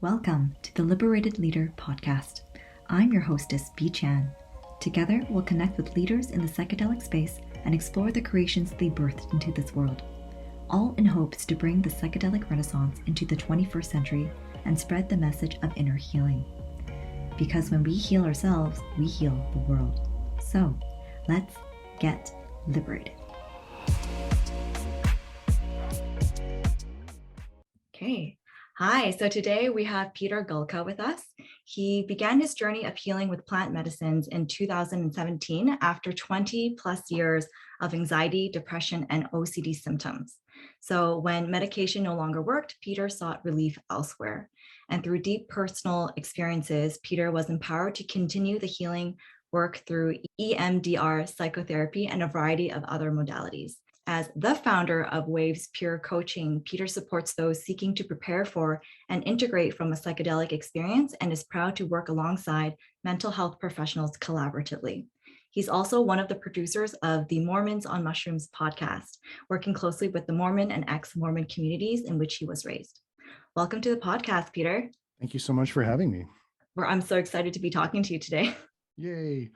Welcome to the Liberated Leader podcast. I'm your hostess, B. Chan. Together, we'll connect with leaders in the psychedelic space and explore the creations they birthed into this world, all in hopes to bring the psychedelic renaissance into the 21st century and spread the message of inner healing. Because when we heal ourselves, we heal the world. So, let's get liberated. Okay. Hi, so today we have Peter Gulka with us. He began his journey of healing with plant medicines in 2017 after 20 plus years of anxiety, depression, and OCD symptoms. So when medication no longer worked, Peter sought relief elsewhere. And through deep personal experiences, Peter was empowered to continue the healing work through Emdr psychotherapy and a variety of other modalities. As the founder of Waves Pure Coaching, Peter supports those seeking to prepare for and integrate from a psychedelic experience and is proud to work alongside mental health professionals collaboratively. He's also one of the producers of the Mormons on Mushrooms podcast, working closely with the Mormon and ex-Mormon communities in which he was raised. Welcome to the podcast, Peter. Thank you so much for having me. I'm so excited to be talking to you today. Yay.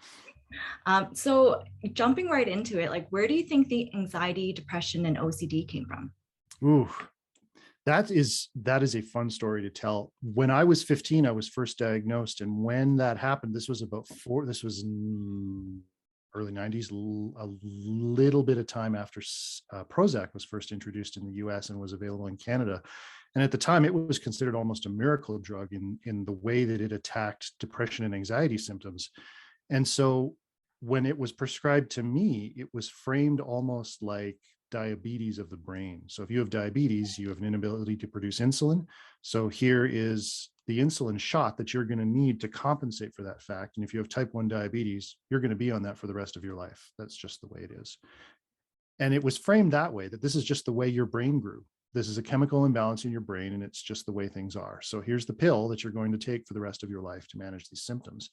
So jumping right into it, where do you think the anxiety, depression, and OCD came from? Ooh, that is a fun story to tell. When I was 15, I was first diagnosed. And when that happened, this was in early 90s, a little bit of time after Prozac was first introduced in the US and was available in Canada. And at the time, it was considered almost a miracle drug in the way that it attacked depression and anxiety symptoms. And so when it was prescribed to me, it was framed almost like diabetes of the brain. So if you have diabetes, you have an inability to produce insulin. So here is the insulin shot that you're going to need to compensate for that fact. And if you have type 1 diabetes, you're going to be on that for the rest of your life. That's just the way it is. And it was framed that way, that this is just the way your brain grew. This is a chemical imbalance in your brain, and it's just the way things are. So here's the pill that you're going to take for the rest of your life to manage these symptoms.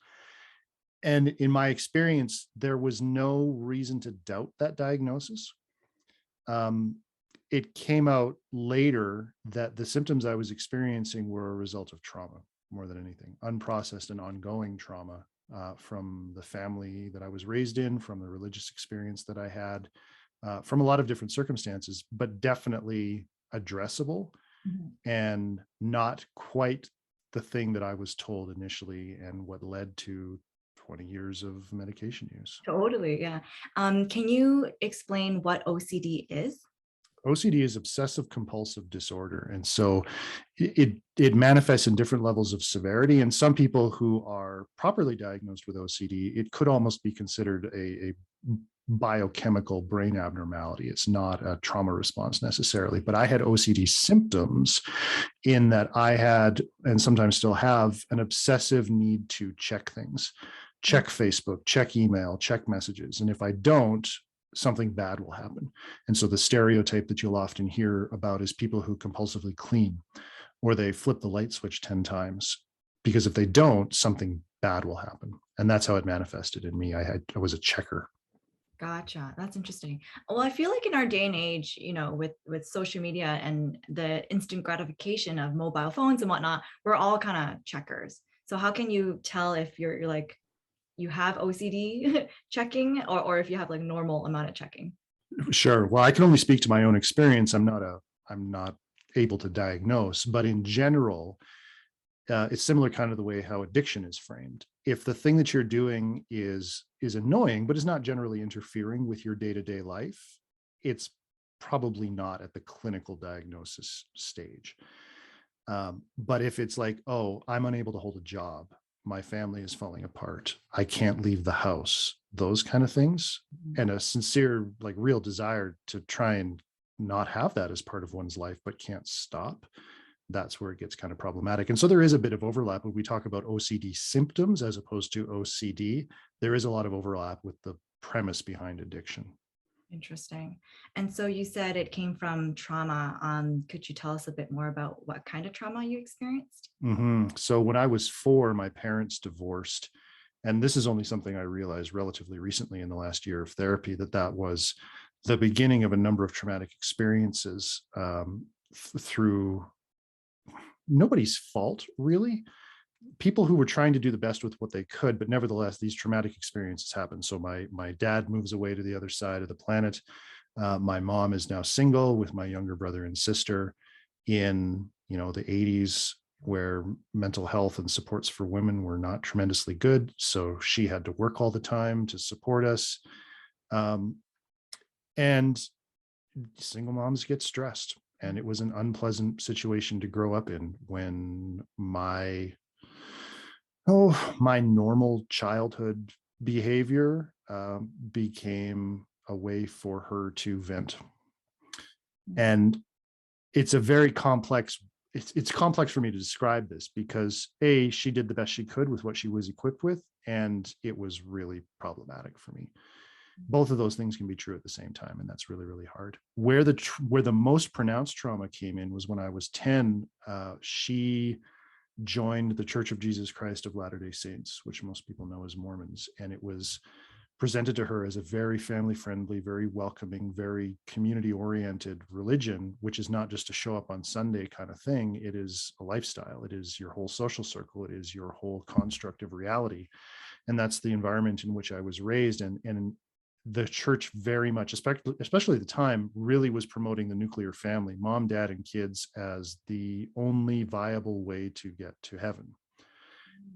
And in my experience, there was no reason to doubt that diagnosis. It came out later that the symptoms I was experiencing were a result of trauma more than anything, unprocessed and ongoing trauma from the family that I was raised in, from the religious experience that I had, from a lot of different circumstances, but definitely addressable and not quite the thing that I was told initially and what led to 20 years of medication use. Totally, yeah. Can you explain what OCD is? OCD is obsessive compulsive disorder. And so it manifests in different levels of severity. And some people who are properly diagnosed with OCD, it could almost be considered a biochemical brain abnormality. It's not a trauma response necessarily, but I had OCD symptoms in that I had, and sometimes still have, an obsessive need to check things. Check Facebook, check email, check messages. And if I don't, something bad will happen. And so the stereotype that you'll often hear about is people who compulsively clean, or they flip the light switch 10 times, because if they don't, something bad will happen. And that's how it manifested in me. I was a checker. Gotcha. That's interesting. Well, I feel like in our day and age, with social media and the instant gratification of mobile phones and whatnot, we're all kind of checkers. So how can you tell if you're like, you have OCD checking or if you have like normal amount of checking? Sure. Well, I can only speak to my own experience. I'm not able to diagnose, but in general, it's similar kind of the way how addiction is framed. If the thing that you're doing is annoying, but is not generally interfering with your day-to-day life, it's probably not at the clinical diagnosis stage. But if it's like, oh, I'm unable to hold a job, my family is falling apart, I can't leave the house, those kind of things, and a sincere, like real desire to try and not have that as part of one's life, but can't stop, that's where it gets kind of problematic. And so there is a bit of overlap when we talk about OCD symptoms as opposed to OCD. There is a lot of overlap with the premise behind addiction. Interesting. And so you said it came from trauma. Could you tell us a bit more about what kind of trauma you experienced? So when I was 4, my parents divorced. And this is only something I realized relatively recently in the last year of therapy, that was the beginning of a number of traumatic experiences through nobody's fault, really. People who were trying to do the best with what they could, but nevertheless, these traumatic experiences happen. So my dad moves away to the other side of the planet. My mom is now single with my younger brother and sister in, the 80s, where mental health and supports for women were not tremendously good. So she had to work all the time to support us. And single moms get stressed. And it was an unpleasant situation to grow up in when my normal childhood behavior became a way for her to vent. And it's a very complex, it's complex for me to describe this because she did the best she could with what she was equipped with, and it was really problematic for me. Both of those things can be true at the same time, and that's really, really hard. Where the most pronounced trauma came in was when I was 10. She joined the Church of Jesus Christ of Latter-day Saints, which most people know as Mormons, and it was presented to her as a very family-friendly, very welcoming, very community-oriented religion, which is not just a show up on Sunday kind of thing. It is a lifestyle. It is your whole social circle. It is your whole construct of reality. And that's the environment in which I was raised. And the church very much, especially at the time, really was promoting the nuclear family, mom, dad, and kids, as the only viable way to get to heaven.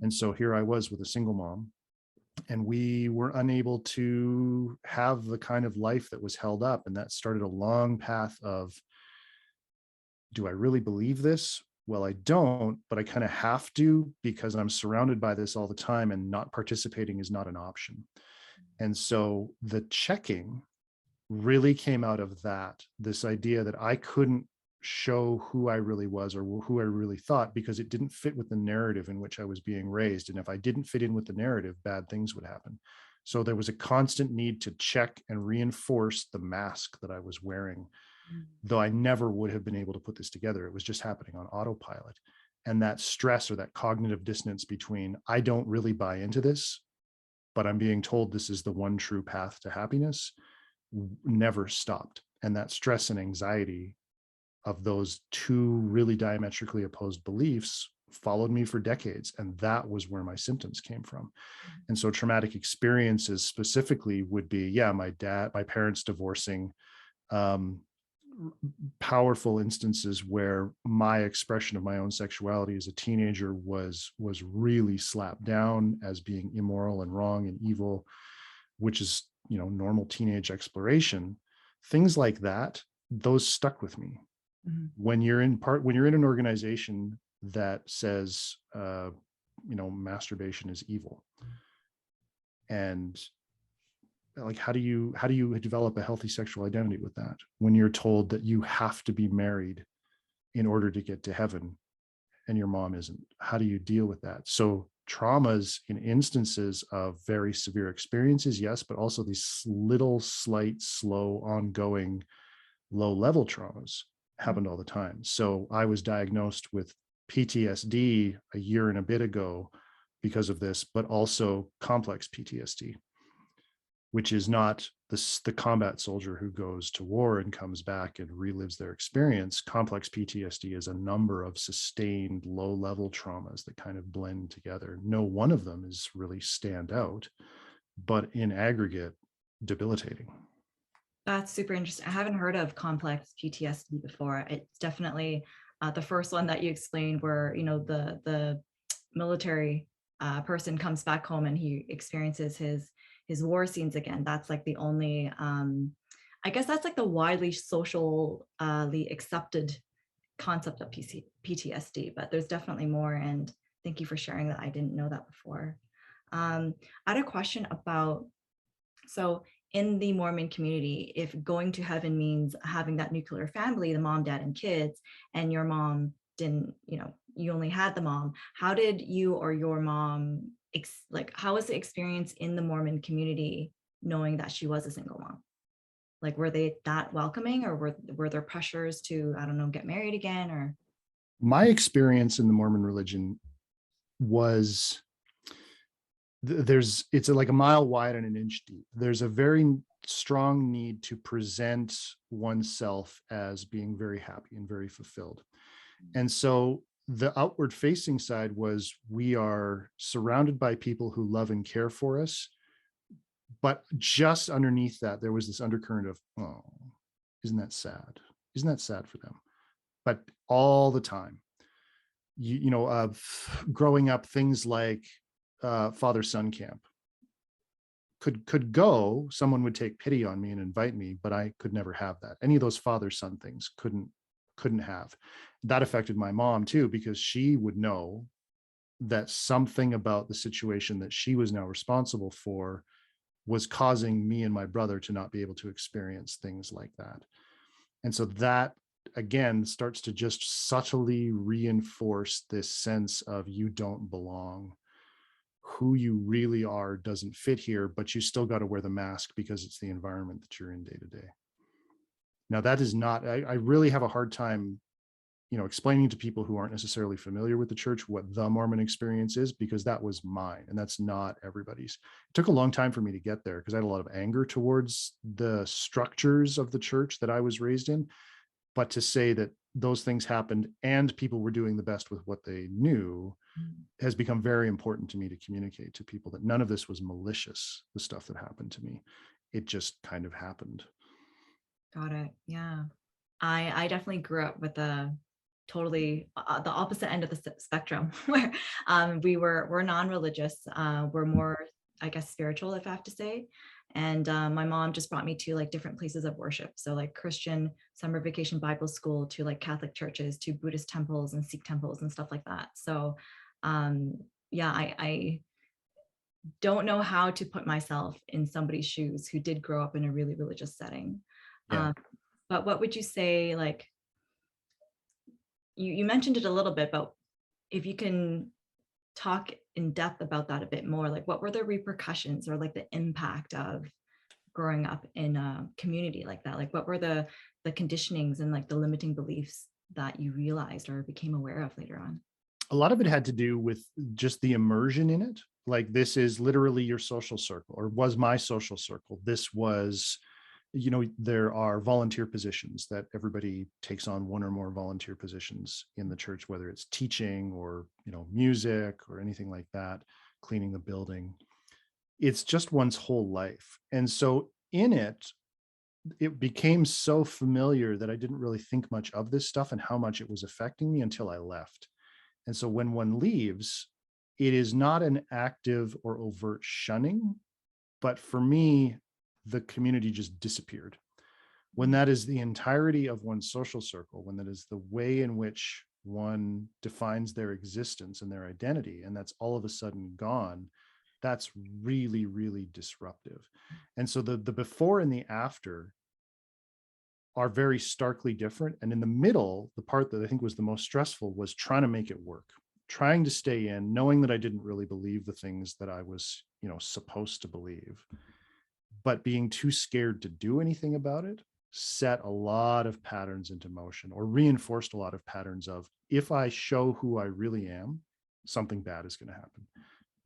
And so here I was with a single mom, and we were unable to have the kind of life that was held up. And that started a long path of, do I really believe this? Well, I don't, but I kind of have to, because I'm surrounded by this all the time, and not participating is not an option. And so the checking really came out of that, this idea that I couldn't show who I really was or who I really thought, because it didn't fit with the narrative in which I was being raised. And if I didn't fit in with the narrative, bad things would happen. So there was a constant need to check and reinforce the mask that I was wearing, though I never would have been able to put this together. It was just happening on autopilot. And that stress, or that cognitive dissonance between, I don't really buy into this, but I'm being told this is the one true path to happiness, never stopped. And that stress and anxiety of those two really diametrically opposed beliefs followed me for decades. And that was where my symptoms came from. And so traumatic experiences specifically would be, my parents divorcing, powerful instances where my expression of my own sexuality as a teenager was really slapped down as being immoral and wrong and evil, which is, normal teenage exploration. Things like that, those stuck with me. Mm-hmm. When you're in an organization that says, masturbation is evil, and like, how do you develop a healthy sexual identity with that when you're told that you have to be married in order to get to heaven and your mom isn't? How do you deal with that? So traumas in instances of very severe experiences, yes, but also these little, slight, slow, ongoing, low-level traumas happened all the time. So I was diagnosed with PTSD a year and a bit ago because of this, but also complex PTSD, which is not the combat soldier who goes to war and comes back and relives their experience. Complex PTSD is a number of sustained low-level traumas that kind of blend together. No one of them is really stand out, but in aggregate, debilitating. That's super interesting. I haven't heard of complex PTSD before. It's definitely the first one that you explained, where the military person comes back home and he experiences his war scenes again. That's like the only, I guess that's like the widely socially accepted concept of PTSD, but there's definitely more. And thank you for sharing that. I didn't know that before. I had a question about, so in the Mormon community, if going to heaven means having that nuclear family, the mom, dad, and kids, and your mom didn't, you only had the mom, how did you or your mom, how was the experience in the Mormon community knowing that she was a single mom? Like, were they that welcoming, or were there pressures to, I don't know, get married again? Or my experience in the Mormon religion was, it's like a mile wide and an inch deep. There's a very strong need to present oneself as being very happy and very fulfilled. And so the outward facing side was we are surrounded by people who love and care for us. But just underneath that, there was this undercurrent of, oh, isn't that sad? Isn't that sad for them? But all the time, growing up, things like father-son camp could go, someone would take pity on me and invite me, but I could never have that. Any of those father-son things couldn't have. That affected my mom too, because she would know that something about the situation that she was now responsible for was causing me and my brother to not be able to experience things like that. And so that, again, starts to just subtly reinforce this sense of you don't belong. Who you really are doesn't fit here, but you still got to wear the mask because it's the environment that you're in day to day. Now, that is not, I really have a hard time, explaining to people who aren't necessarily familiar with the church what the Mormon experience is, because that was mine and that's not everybody's. It took a long time for me to get there because I had a lot of anger towards the structures of the church that I was raised in. But to say that those things happened and people were doing the best with what they knew has become very important to me to communicate to people that none of this was malicious, the stuff that happened to me. It just kind of happened. Got it. Yeah. I definitely grew up with a totally the opposite end of the spectrum where we're non-religious. We're more, I guess, spiritual, if I have to say. And my mom just brought me to like different places of worship. So like Christian summer vacation Bible school, to like Catholic churches, to Buddhist temples and Sikh temples and stuff like that. So yeah, I don't know how to put myself in somebody's shoes who did grow up in a really religious setting. Yeah. But what would you say, like, you mentioned it a little bit, but if you can talk in depth about that a bit more, like what were the repercussions or like the impact of growing up in a community like that? Like what were the conditionings and like the limiting beliefs that you realized or became aware of later on? A lot of it had to do with just the immersion in it. Like, this is literally your social circle, or was my social circle. This was, there are volunteer positions that everybody takes on, one or more volunteer positions in the church, whether it's teaching or, music or anything like that, cleaning the building. It's just one's whole life. And so in it, it became so familiar that I didn't really think much of this stuff and how much it was affecting me until I left. And so when one leaves, it is not an active or overt shunning, but for me, the community just disappeared. When that is the entirety of one's social circle, when that is the way in which one defines their existence and their identity, and that's all of a sudden gone, that's really, really disruptive. And so the before and the after are very starkly different. And in the middle, the part that I think was the most stressful was trying to make it work, trying to stay in, knowing that I didn't really believe the things that I was, supposed to believe, but being too scared to do anything about it set a lot of patterns into motion, or reinforced a lot of patterns of, if I show who I really am, something bad is going to happen.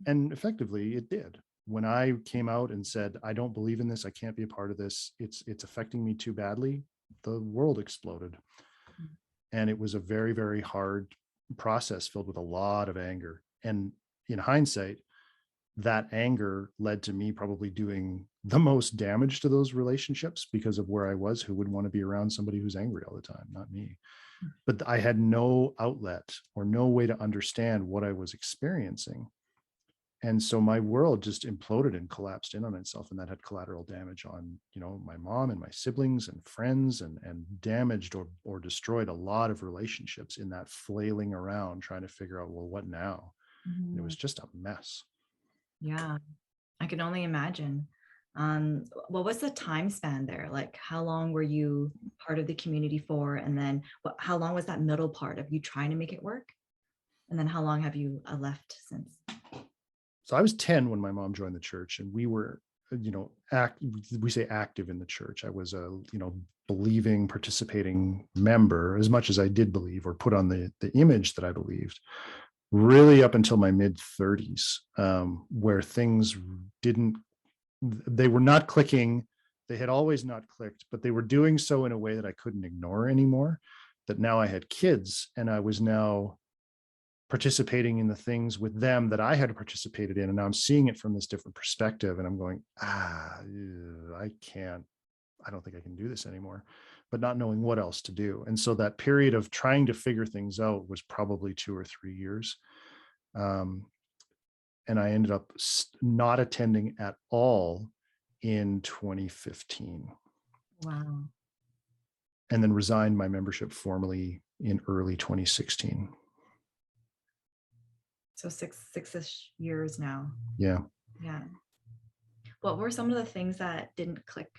And effectively it did. When I came out and said, I don't believe in this, I can't be a part of this, it's affecting me too badly, the world exploded. And it was a very, very hard process filled with a lot of anger. And in hindsight, that anger led to me probably doing the most damage to those relationships because of where I was. Who would want to be around somebody who's angry all the time? Not me. But I had no outlet or no way to understand what I was experiencing. And so my world just imploded and collapsed in on itself. And that had collateral damage on, my mom and my siblings and friends, and damaged or destroyed a lot of relationships in that flailing around trying to figure out, well, what now? And it was just a mess. Yeah, I can only imagine. What was the time span there? Like, how long were you part of the community for? And then how long was that middle part of you trying to make it work? And then how long have you left since? So I was 10 when my mom joined the church, and we were, we say active in the church. I was a, believing, participating member, as much as I did believe or put on the image that I believed, really up until my mid 30s, where things they were not clicking. They had always not clicked, but they were doing so in a way that I couldn't ignore anymore. That now I had kids, and I was now participating in the things with them that I had participated in. And now I'm seeing it from this different perspective. And I'm going, I don't think I can do this anymore, but not knowing what else to do. And so that period of trying to figure things out was probably 2 or 3 years. And I ended up not attending at all in 2015. Wow. And then resigned my membership formally in early 2016. So six-ish years now. Yeah. Yeah. What were some of the things that didn't click?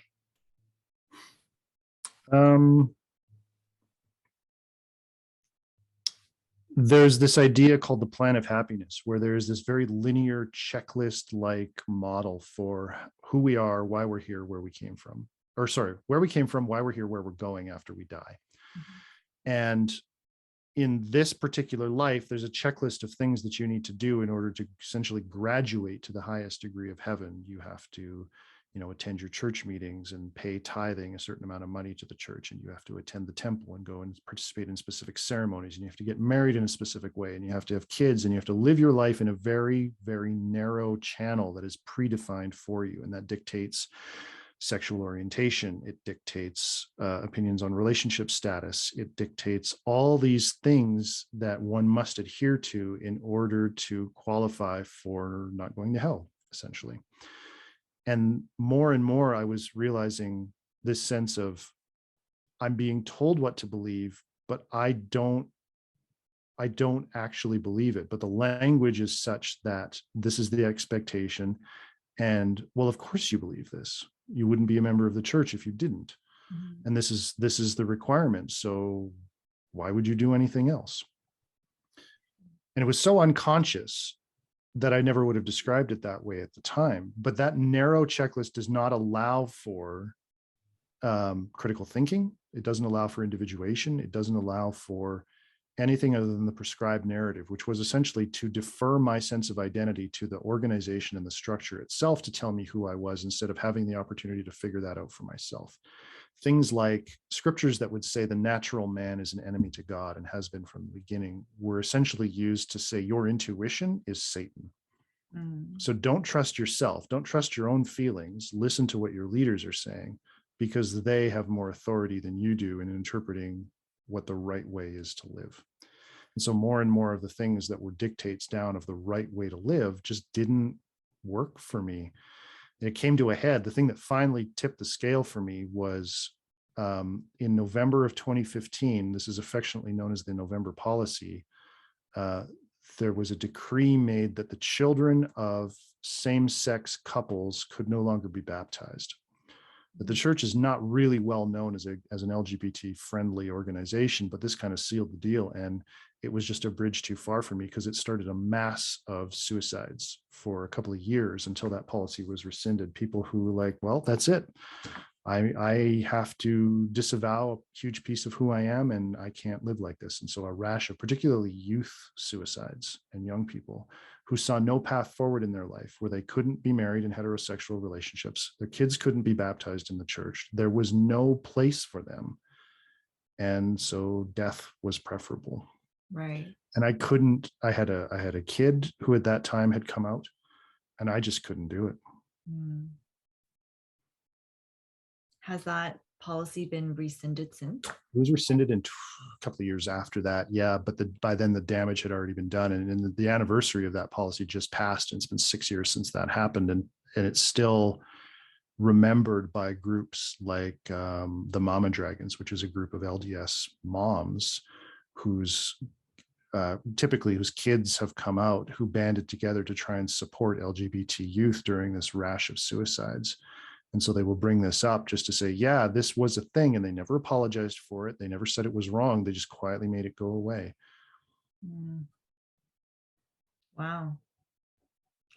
There's this idea called the plan of happiness, where there's this very linear checklist-like model for who we are, why we're here, where we came from, or sorry, where we came from, why we're here, where we're going after we die. Mm-hmm. And in this particular life, there's a checklist of things that you need to do in order to essentially graduate to the highest degree of heaven. You have to, attend your church meetings and pay tithing a certain amount of money to the church, and you have to attend the temple and go and participate in specific ceremonies, and you have to get married in a specific way, and you have to have kids, and you have to live your life in a very, very narrow channel that is predefined for you, and that dictates sexual orientation. It dictates opinions on relationship status. It dictates all these things that one must adhere to in order to qualify for not going to hell, essentially. And more, I was realizing this sense of, I'm being told what to believe, but I don't actually believe it. But the language is such that this is the expectation. And well, of course you believe this. You wouldn't be a member of the church if you didn't. Mm-hmm. And this is the requirement. So why would you do anything else? And it was so unconscious that I never would have described it that way at the time. But that narrow checklist does not allow for critical thinking. It doesn't allow for individuation. It doesn't allow for anything other than the prescribed narrative, which was essentially to defer my sense of identity to the organization and the structure itself to tell me who I was, instead of having the opportunity to figure that out for myself. Things like scriptures that would say the natural man is an enemy to God and has been from the beginning were essentially used to say your intuition is Satan. So don't trust yourself. Don't trust your own feelings. Listen to what your leaders are saying, because they have more authority than you do in interpreting what the right way is to live. And so more and more of the things that were dictates down of the right way to live just didn't work for me. And it came to a head. The thing that finally tipped the scale for me was in November of 2015, this is affectionately known as the November policy, there was a decree made that the children of same-sex couples could no longer be baptized. But the church is not really well known as an LGBT-friendly organization, but this kind of sealed the deal. And it was just a bridge too far for me, because it started a mass of suicides for a couple of years until that policy was rescinded. People who were like, well, that's it. I have to disavow a huge piece of who I am, and I can't live like this. And so a rash of particularly youth suicides and young people who saw no path forward in their life, where they couldn't be married in heterosexual relationships. Their kids couldn't be baptized in the church. There was no place for them. And so death was preferable. Right. And I had a kid who at that time had come out, and I just couldn't do it. Has that policy been rescinded since? It was rescinded in a couple of years after that. Yeah. But by then the damage had already been done. And the anniversary of that policy just passed. And it's been 6 years since that happened. And it's still remembered by groups like the Mama Dragons, which is a group of LDS moms whose kids have come out, who banded together to try and support LGBT youth during this rash of suicides. And so they will bring this up just to say, yeah, this was a thing. And they never apologized for it. They never said it was wrong. They just quietly made it go away. Wow.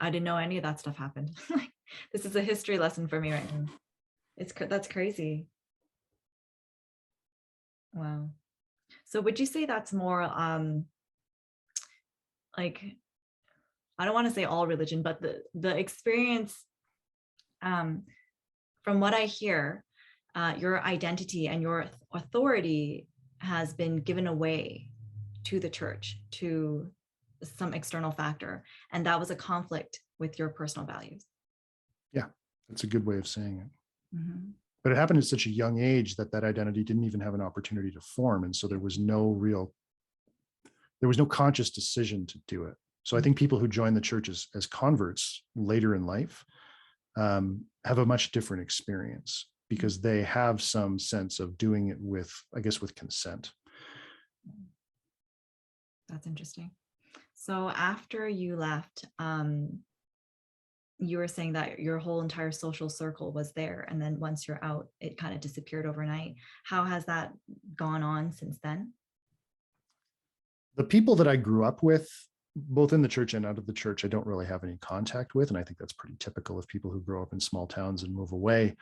I didn't know any of that stuff happened. This is a history lesson for me right now. That's crazy. Wow. So would you say that's more like, I don't want to say all religion, but the experience, from what I hear, your identity and your authority has been given away to the church, to some external factor, and that was a conflict with your personal values. Yeah, that's a good way of saying it. Mm-hmm. But it happened at such a young age that that identity didn't even have an opportunity to form. And so there was no conscious decision to do it. So I think people who join the church as converts later in life have a much different experience, because they have some sense of doing it with, I guess, with consent. That's interesting. So after you left, you were saying that your whole entire social circle was there, and then once you're out, it kind of disappeared overnight. How has that gone on since then? The people that I grew up with, both in the church and out of the church, I don't really have any contact with. And I think that's pretty typical of people who grow up in small towns and move away.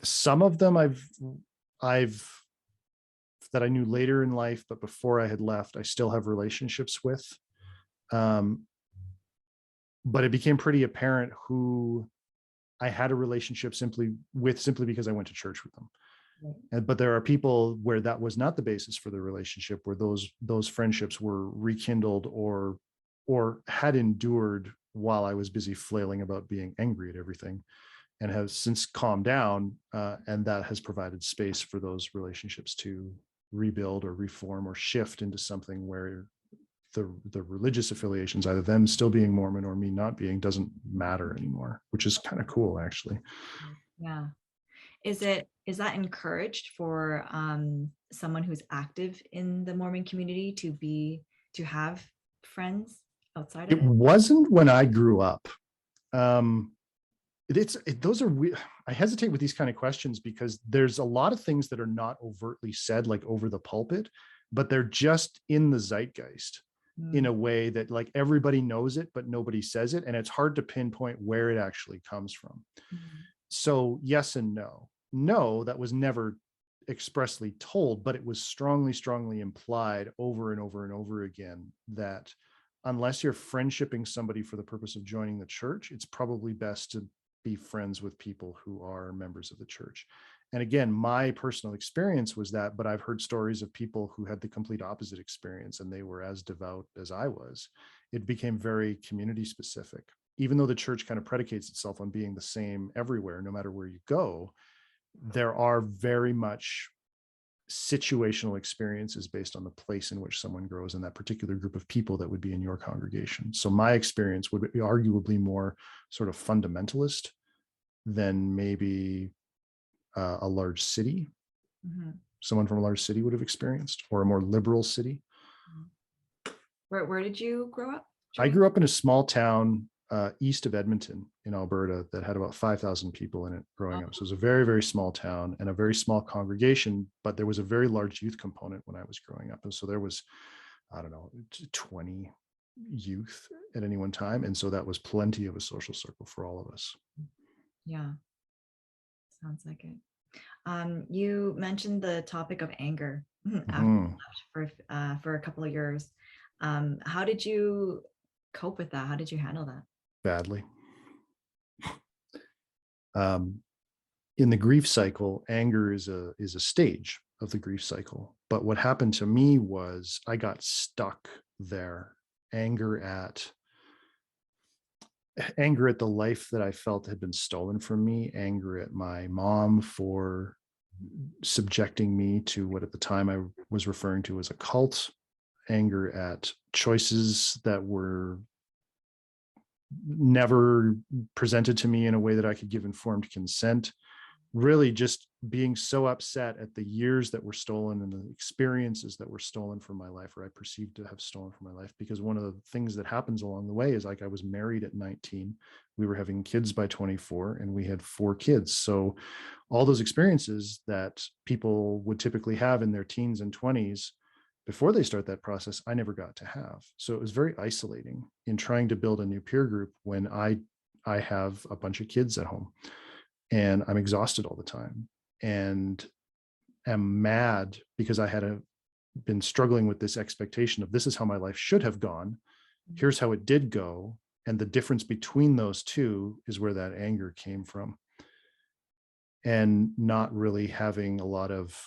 Some of them I've that I knew later in life, but before I had left, I still have relationships with. But it became pretty apparent who I had a relationship simply because I went to church with them. Right. But there are people where that was not the basis for the relationship, where those friendships were rekindled or had endured while I was busy flailing about being angry at everything, and have since calmed down. And that has provided space for those relationships to rebuild or reform or shift into something where the religious affiliations, either them still being Mormon or me not being, doesn't matter anymore, which is kind of cool, actually. Yeah. Is that encouraged for someone who's active in the Mormon community to have friends outside of it? It wasn't when I grew up. Those are weird. I hesitate with these kind of questions because there's a lot of things that are not overtly said, like over the pulpit, but they're just in the zeitgeist in a way that like everybody knows it, but nobody says it. And it's hard to pinpoint where it actually comes from. So yes and no. No, that was never expressly told, but it was strongly, strongly implied over and over and over again that unless you're friendshipping somebody for the purpose of joining the church, it's probably best to be friends with people who are members of the church. And again, my personal experience was that, but I've heard stories of people who had the complete opposite experience and they were as devout as I was. It became very community specific. Even though the church kind of predicates itself on being the same everywhere, no matter where you go, there are very much situational experiences based on the place in which someone grows and that particular group of people that would be in your congregation. So my experience would be arguably more sort of fundamentalist than maybe a large city. Someone from a large city would have experienced, or a more liberal city. Where did you grow up, Joey? I grew up in a small town east of Edmonton in Alberta that had about 5,000 people in it growing up. So it was a very, very small town and a very small congregation, but there was a very large youth component when I was growing up. And so there was, I don't know, 20 youth at any one time. And so that was plenty of a social circle for all of us. Yeah, sounds like it. You mentioned the topic of anger after you left for a couple of years. How did you cope with that? How did you handle that? Badly. In the grief cycle, anger is a stage of the grief cycle. But what happened to me was I got stuck there. Anger at the life that I felt had been stolen from me, anger at my mom for subjecting me to what at the time I was referring to as a cult, anger at choices that were never presented to me in a way that I could give informed consent. Really just being so upset at the years that were stolen and the experiences that were stolen from my life, or I perceived to have stolen from my life. Because one of the things that happens along the way is, like, I was married at 19, we were having kids by 24, and we had 4 kids. So all those experiences that people would typically have in their teens and 20s before they start that process, I never got to have. So it was very isolating in trying to build a new peer group when I have a bunch of kids at home. And I'm exhausted all the time and am mad because I had been struggling with this expectation of, this is how my life should have gone. Here's how it did go. And the difference between those two is where that anger came from. And not really having a lot of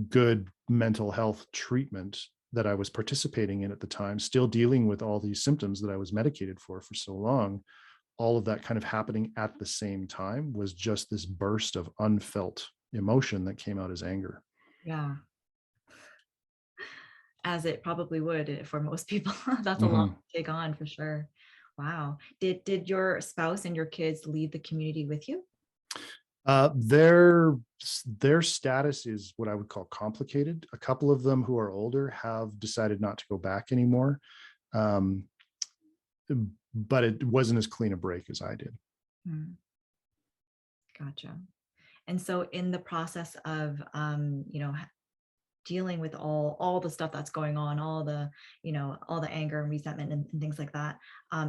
good mental health treatment that I was participating in at the time, still dealing with all these symptoms that I was medicated for so long, all of that kind of happening at the same time was just this burst of unfelt emotion that came out as anger. Yeah, as it probably would for most people. That's a lot Mm-hmm. to take on for sure. Wow. Did your spouse and your kids leave the community with you? Their status is what I would call complicated. A couple of them who are older have decided not to go back anymore, um, but it wasn't as clean a break as I did. Hmm, gotcha. And so in the process of dealing with all the stuff that's going on, all the all the anger and resentment and things like that,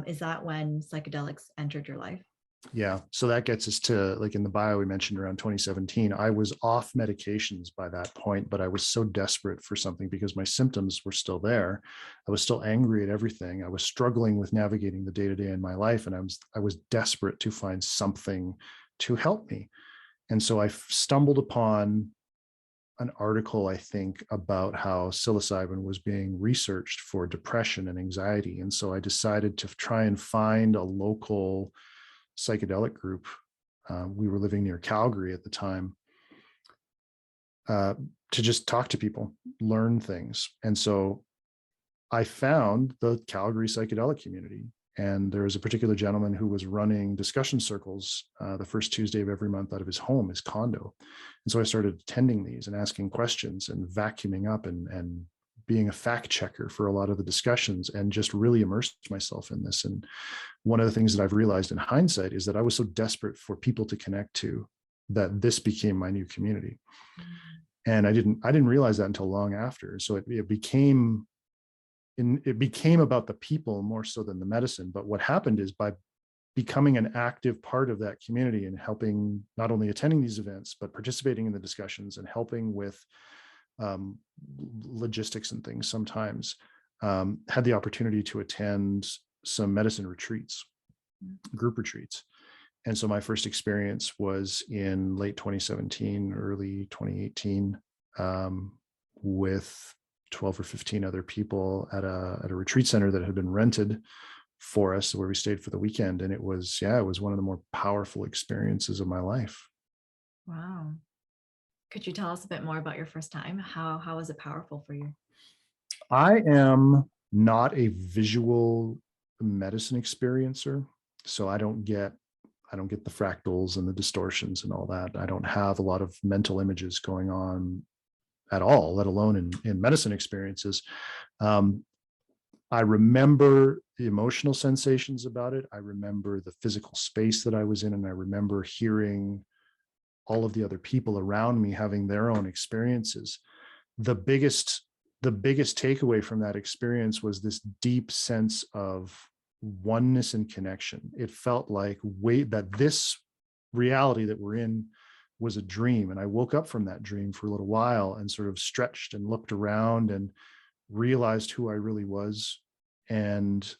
is that when psychedelics entered your life? Yeah. So that gets us to, like in the bio we mentioned, around 2017, I was off medications by that point, but I was so desperate for something because my symptoms were still there. I was still angry at everything. I was struggling with navigating the day-to-day in my life. And I was desperate to find something to help me. And so I stumbled upon an article, I think, about how psilocybin was being researched for depression and anxiety. And so I decided to try and find a local psychedelic group. We were living near Calgary at the time, to just talk to people, learn things. And so I found the Calgary psychedelic community. And there was a particular gentleman who was running discussion circles the first Tuesday of every month out of his home, his condo. And so I started attending these and asking questions and vacuuming up and being a fact checker for a lot of the discussions, and just really immersed myself in this. And one of the things that I've realized in hindsight is that I was so desperate for people to connect to that this became my new community. And I didn't realize that until long after. So it became about the people more so than the medicine. But what happened is, by becoming an active part of that community and helping, not only attending these events, but participating in the discussions and helping with logistics and things, sometimes had the opportunity to attend some medicine retreats, group retreats. And so my first experience was in late 2017, early 2018, with 12 or 15 other people at a retreat center that had been rented for us, where we stayed for the weekend. And it was one of the more powerful experiences of my life. Wow. Could you tell us a bit more about your first time? How was it powerful for you? I am not a visual medicine experiencer, so I don't get the fractals and the distortions and all that. I don't have a lot of mental images going on at all, let alone in medicine experiences. I remember the emotional sensations about it. I remember the physical space that I was in, and I remember hearing all of the other people around me having their own experiences. The biggest takeaway from that experience was this deep sense of oneness and connection. It felt like that this reality that we're in was a dream. And I woke up from that dream for a little while and sort of stretched and looked around and realized who I really was, and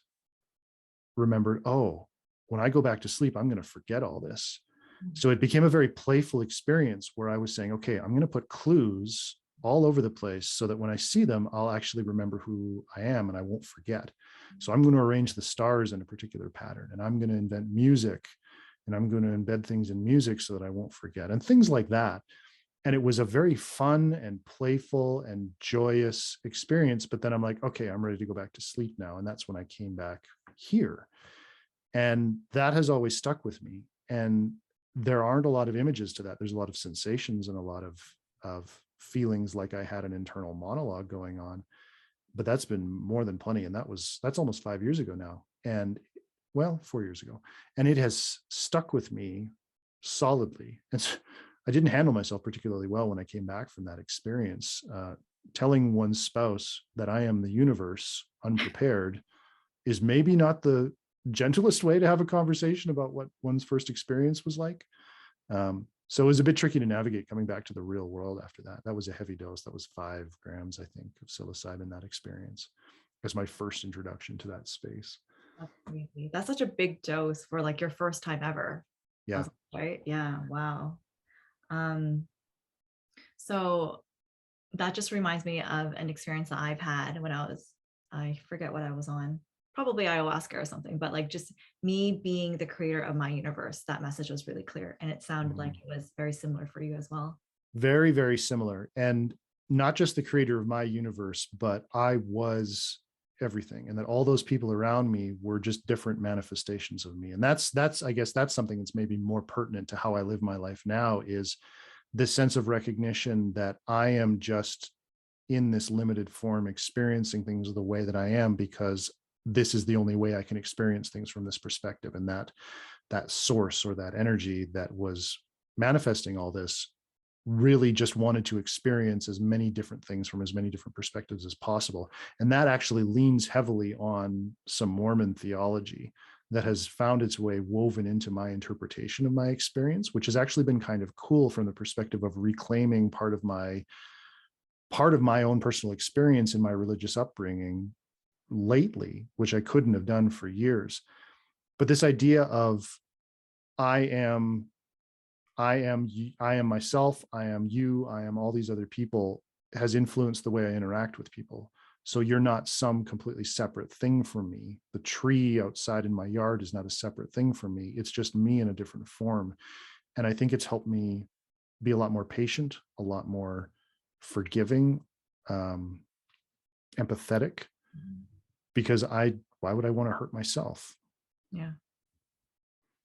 remembered, oh, when I go back to sleep, I'm going to forget all this. So it became a very playful experience where I was saying, okay, I'm going to put clues all over the place so that when I see them, I'll actually remember who I am and I won't forget. So I'm going to arrange the stars in a particular pattern, and I'm going to invent music, and I'm going to embed things in music so that I won't forget, and things like that. And it was a very fun and playful and joyous experience. But then I'm like, okay, I'm ready to go back to sleep now. And that's when I came back here. And that has always stuck with me. And there aren't a lot of images to that. There's a lot of sensations and a lot of feelings, like I had an internal monologue going on. But that's been more than plenty. And that's almost 5 years ago now. And 4 years ago. And it has stuck with me solidly. And so I didn't handle myself particularly well when I came back from that experience. Telling one's spouse that I am the universe unprepared is maybe not the gentlest way to have a conversation about what one's first experience was like. So it was a bit tricky to navigate coming back to the real world after that. That was a heavy dose. That was 5 grams, I think, of psilocybin, that experience. As my first introduction to that space. That's crazy. That's such a big dose for like your first time ever. Yeah. Right? Yeah. Wow. So that just reminds me of an experience that I've had when I forget what I was on, probably ayahuasca or something, but like just me being the creator of my universe, that message was really clear. And it sounded like it was very similar for you as well. Very, very similar. And not just the creator of my universe, but I was everything. And that all those people around me were just different manifestations of me. And that's, I guess that's something that's maybe more pertinent to how I live my life now, is this sense of recognition that I am just in this limited form experiencing things the way that I am, because this is the only way I can experience things from this perspective. And that source or that energy that was manifesting all this really just wanted to experience as many different things from as many different perspectives as possible. And that actually leans heavily on some Mormon theology that has found its way woven into my interpretation of my experience, which has actually been kind of cool from the perspective of reclaiming part of my own personal experience in my religious upbringing lately, which I couldn't have done for years. But this idea of I am myself, I am you, I am all these other people, has influenced the way I interact with people. So you're not some completely separate thing from me. The tree outside in my yard is not a separate thing from me. It's just me in a different form. And I think it's helped me be a lot more patient, a lot more forgiving, empathetic, because why would I want to hurt myself? Yeah.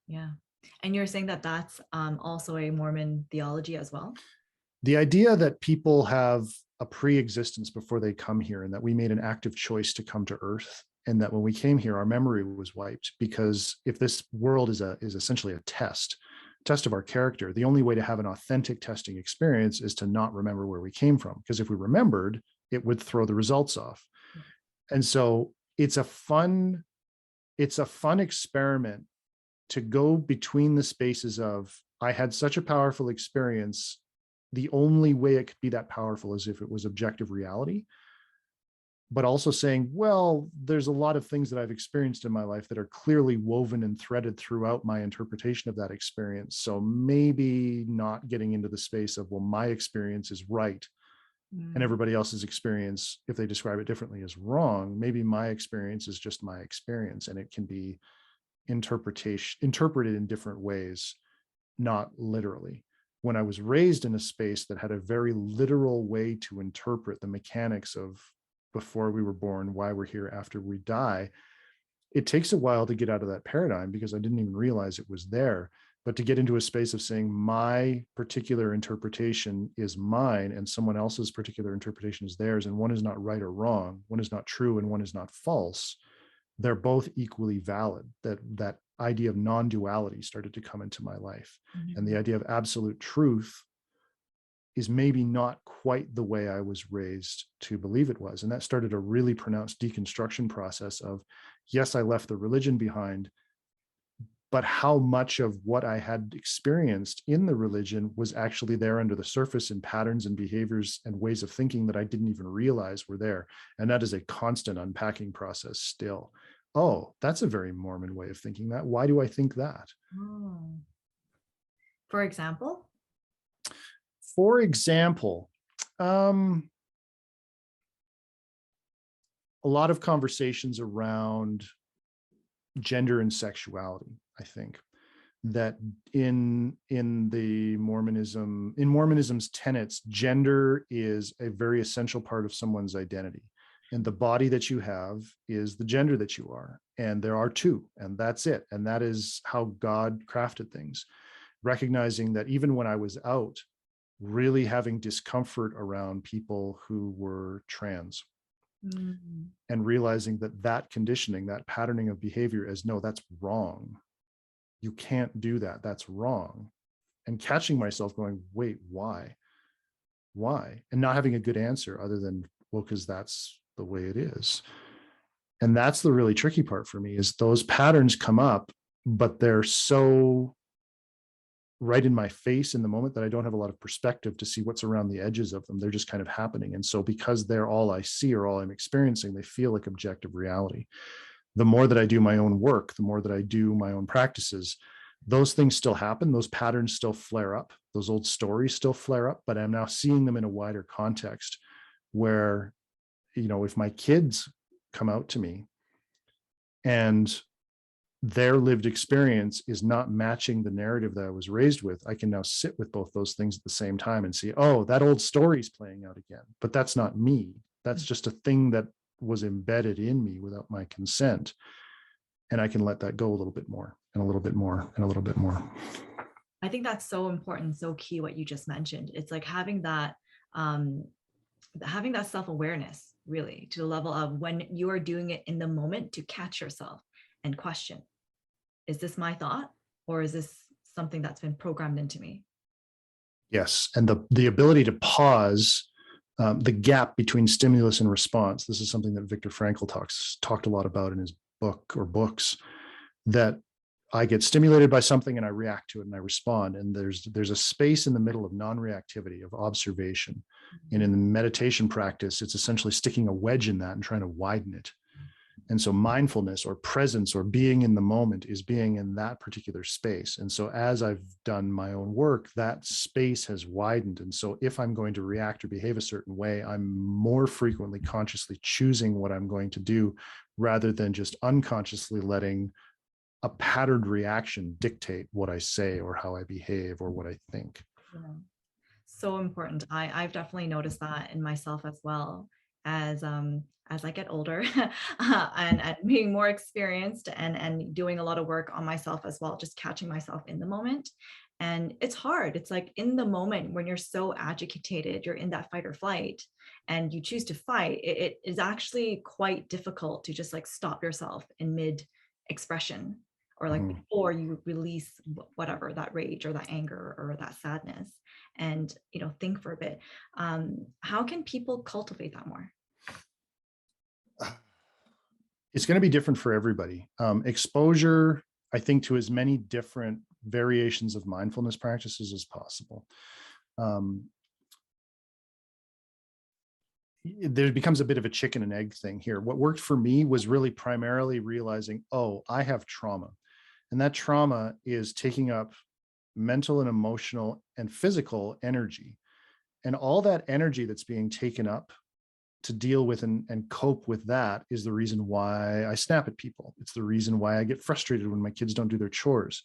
Yeah. And you're saying that that's also a Mormon theology as well? The idea that people have a pre-existence before they come here, and that we made an active choice to come to Earth, and that when we came here, our memory was wiped. Because if this world is essentially a test of our character, the only way to have an authentic testing experience is to not remember where we came from. Because if we remembered, it would throw the results off. And so it's a fun experiment to go between the spaces of, I had such a powerful experience. The only way it could be that powerful is if it was objective reality, but also saying, well, there's a lot of things that I've experienced in my life that are clearly woven and threaded throughout my interpretation of that experience. So maybe not getting into the space of, well, my experience is right and everybody else's experience, if they describe it differently, is wrong. Maybe my experience is just my experience, and it can be interpreted in different ways, not literally. When I was raised in a space that had a very literal way to interpret the mechanics of before we were born, why we're here, after we die, it takes a while to get out of that paradigm, because I didn't even realize it was there. But to get into a space of saying my particular interpretation is mine and someone else's particular interpretation is theirs, and one is not right or wrong, one is not true and one is not false, they're both equally valid. That idea of non-duality started to come into my life. And the idea of absolute truth is maybe not quite the way I was raised to believe it was. And that started a really pronounced deconstruction process of, yes, I left the religion behind, but how much of what I had experienced in the religion was actually there under the surface in patterns and behaviors and ways of thinking that I didn't even realize were there. And that is a constant unpacking process still. Oh, that's a very Mormon way of thinking that. Why do I think that? For example? For example, a lot of conversations around gender and sexuality. I think that in Mormonism's tenets, gender is a very essential part of someone's identity. And the body that you have is the gender that you are. And there are two, and that's it. And that is how God crafted things. Recognizing that even when I was out, really having discomfort around people who were trans. And realizing that conditioning, that patterning of behavior as, no, that's wrong. You can't do that. That's wrong. And catching myself going, wait, why? And not having a good answer other than, well, because that's the way it is. And that's the really tricky part for me, is those patterns come up, but they're so right in my face in the moment that I don't have a lot of perspective to see what's around the edges of them. They're just kind of happening. And so because they're all I see or all I'm experiencing, they feel like objective reality. The more that I do my own work, the more that I do my own practices, those things still happen. Those patterns still flare up. Those old stories still flare up, but I'm now seeing them in a wider context where, if my kids come out to me and their lived experience is not matching the narrative that I was raised with, I can now sit with both those things at the same time and see, oh, that old story's playing out again, but that's not me. That's just a thing that was embedded in me without my consent. And I can let that go a little bit more and a little bit more and a little bit more. I think that's so important, so key what you just mentioned. It's like having that self-awareness, really, to the level of when you are doing it in the moment, to catch yourself and question, is this my thought, or is this something that's been programmed into me? Yes. And the ability to pause the gap between stimulus and response. This is something that Viktor Frankl talked a lot about in his book or books, that I get stimulated by something and I react to it and I respond. And there's a space in the middle of non-reactivity, of observation. And in the meditation practice, it's essentially sticking a wedge in that and trying to widen it. And so mindfulness or presence or being in the moment is being in that particular space. And so as I've done my own work, that space has widened. And so if I'm going to react or behave a certain way, I'm more frequently consciously choosing what I'm going to do, rather than just unconsciously letting a patterned reaction dictate what I say or how I behave or what I think. Yeah. So important. I've definitely noticed that in myself as well, as I get older and being more experienced and doing a lot of work on myself as well, just catching myself in the moment. And it's hard. It's like in the moment when you're so agitated, you're in that fight or flight and you choose to fight, it is actually quite difficult to just like stop yourself in mid expression, or like before you release whatever, that rage or that anger or that sadness, and think for a bit. How can people cultivate that more? It's going to be different for everybody. Exposure, I think, to as many different variations of mindfulness practices as possible. There becomes a bit of a chicken and egg thing here. What worked for me was really primarily realizing, oh, I have trauma. And that trauma is taking up mental and emotional and physical energy. And all that energy that's being taken up to deal with and cope with that is the reason why I snap at people. It's the reason why I get frustrated when my kids don't do their chores.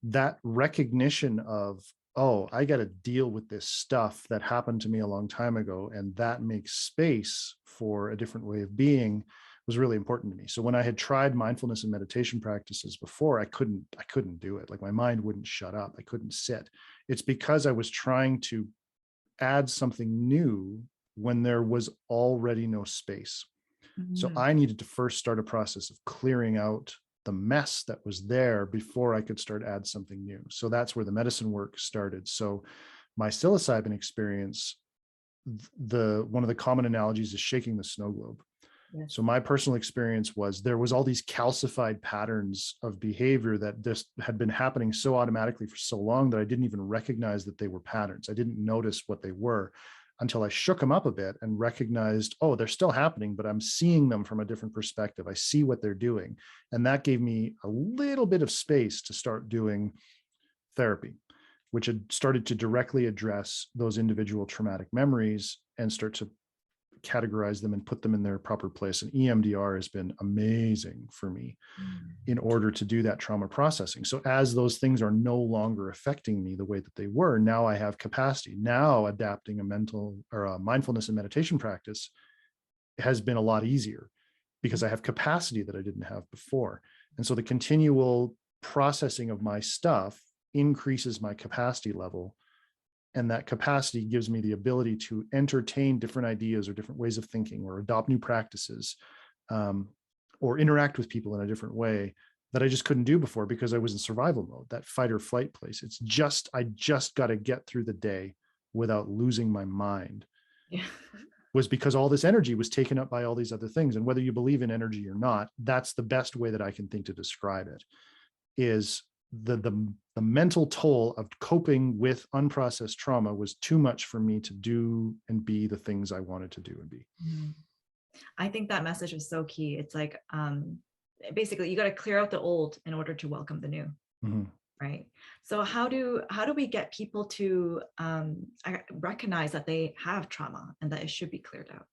That recognition of, oh, I got to deal with this stuff that happened to me a long time ago, and that makes space for a different way of being, was really important to me. So when I had tried mindfulness and meditation practices before, I couldn't do it. Like my mind wouldn't shut up. I couldn't sit. It's because I was trying to add something new when there was already no space. So I needed to first start a process of clearing out the mess that was there before I could start add something new. So that's where the medicine work started. So my psilocybin experience, one of the common analogies is shaking the snow globe. Yes. So my personal experience was there was all these calcified patterns of behavior that just had been happening so automatically for so long that I didn't even recognize that they were patterns. I didn't notice what they were until I shook them up a bit and recognized, oh, they're still happening, but I'm seeing them from a different perspective. I see what they're doing. And that gave me a little bit of space to start doing therapy, which had started to directly address those individual traumatic memories and start to categorize them and put them in their proper place. And EMDR has been amazing for me in order to do that trauma processing. So as those things are no longer affecting me the way that they were, now I have capacity. Now adapting a mental or a mindfulness and meditation practice has been a lot easier because I have capacity that I didn't have before. And so the continual processing of my stuff increases my capacity level. And that capacity gives me the ability to entertain different ideas or different ways of thinking, or adopt new practices, or interact with people in a different way that I just couldn't do before because I was in survival mode, that fight or flight place. I just got to get through the day without losing my mind. Yeah. Was because all this energy was taken up by all these other things. And whether you believe in energy or not, that's the best way that I can think to describe it, is the mental toll of coping with unprocessed trauma was too much for me to do and be the things I wanted to do and be. I think that message is so key. It's like, basically you got to clear out the old in order to welcome the new, Right. So how do we get people to recognize that they have trauma and that it should be cleared out?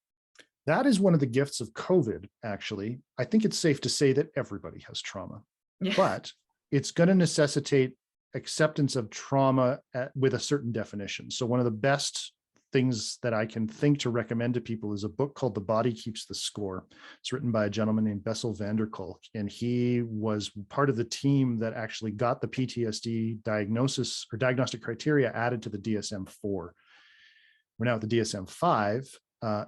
That is one of the gifts of COVID, actually. I think it's safe to say that everybody has trauma, Yeah. but it's going to necessitate acceptance of trauma with a certain definition. So one of the best things that I can think to recommend to people is a book called The Body Keeps the Score. It's written by a gentleman named Bessel van der Kolk, and he was part of the team that actually got the PTSD diagnosis or diagnostic criteria added to the DSM-4. We're now at the DSM-5.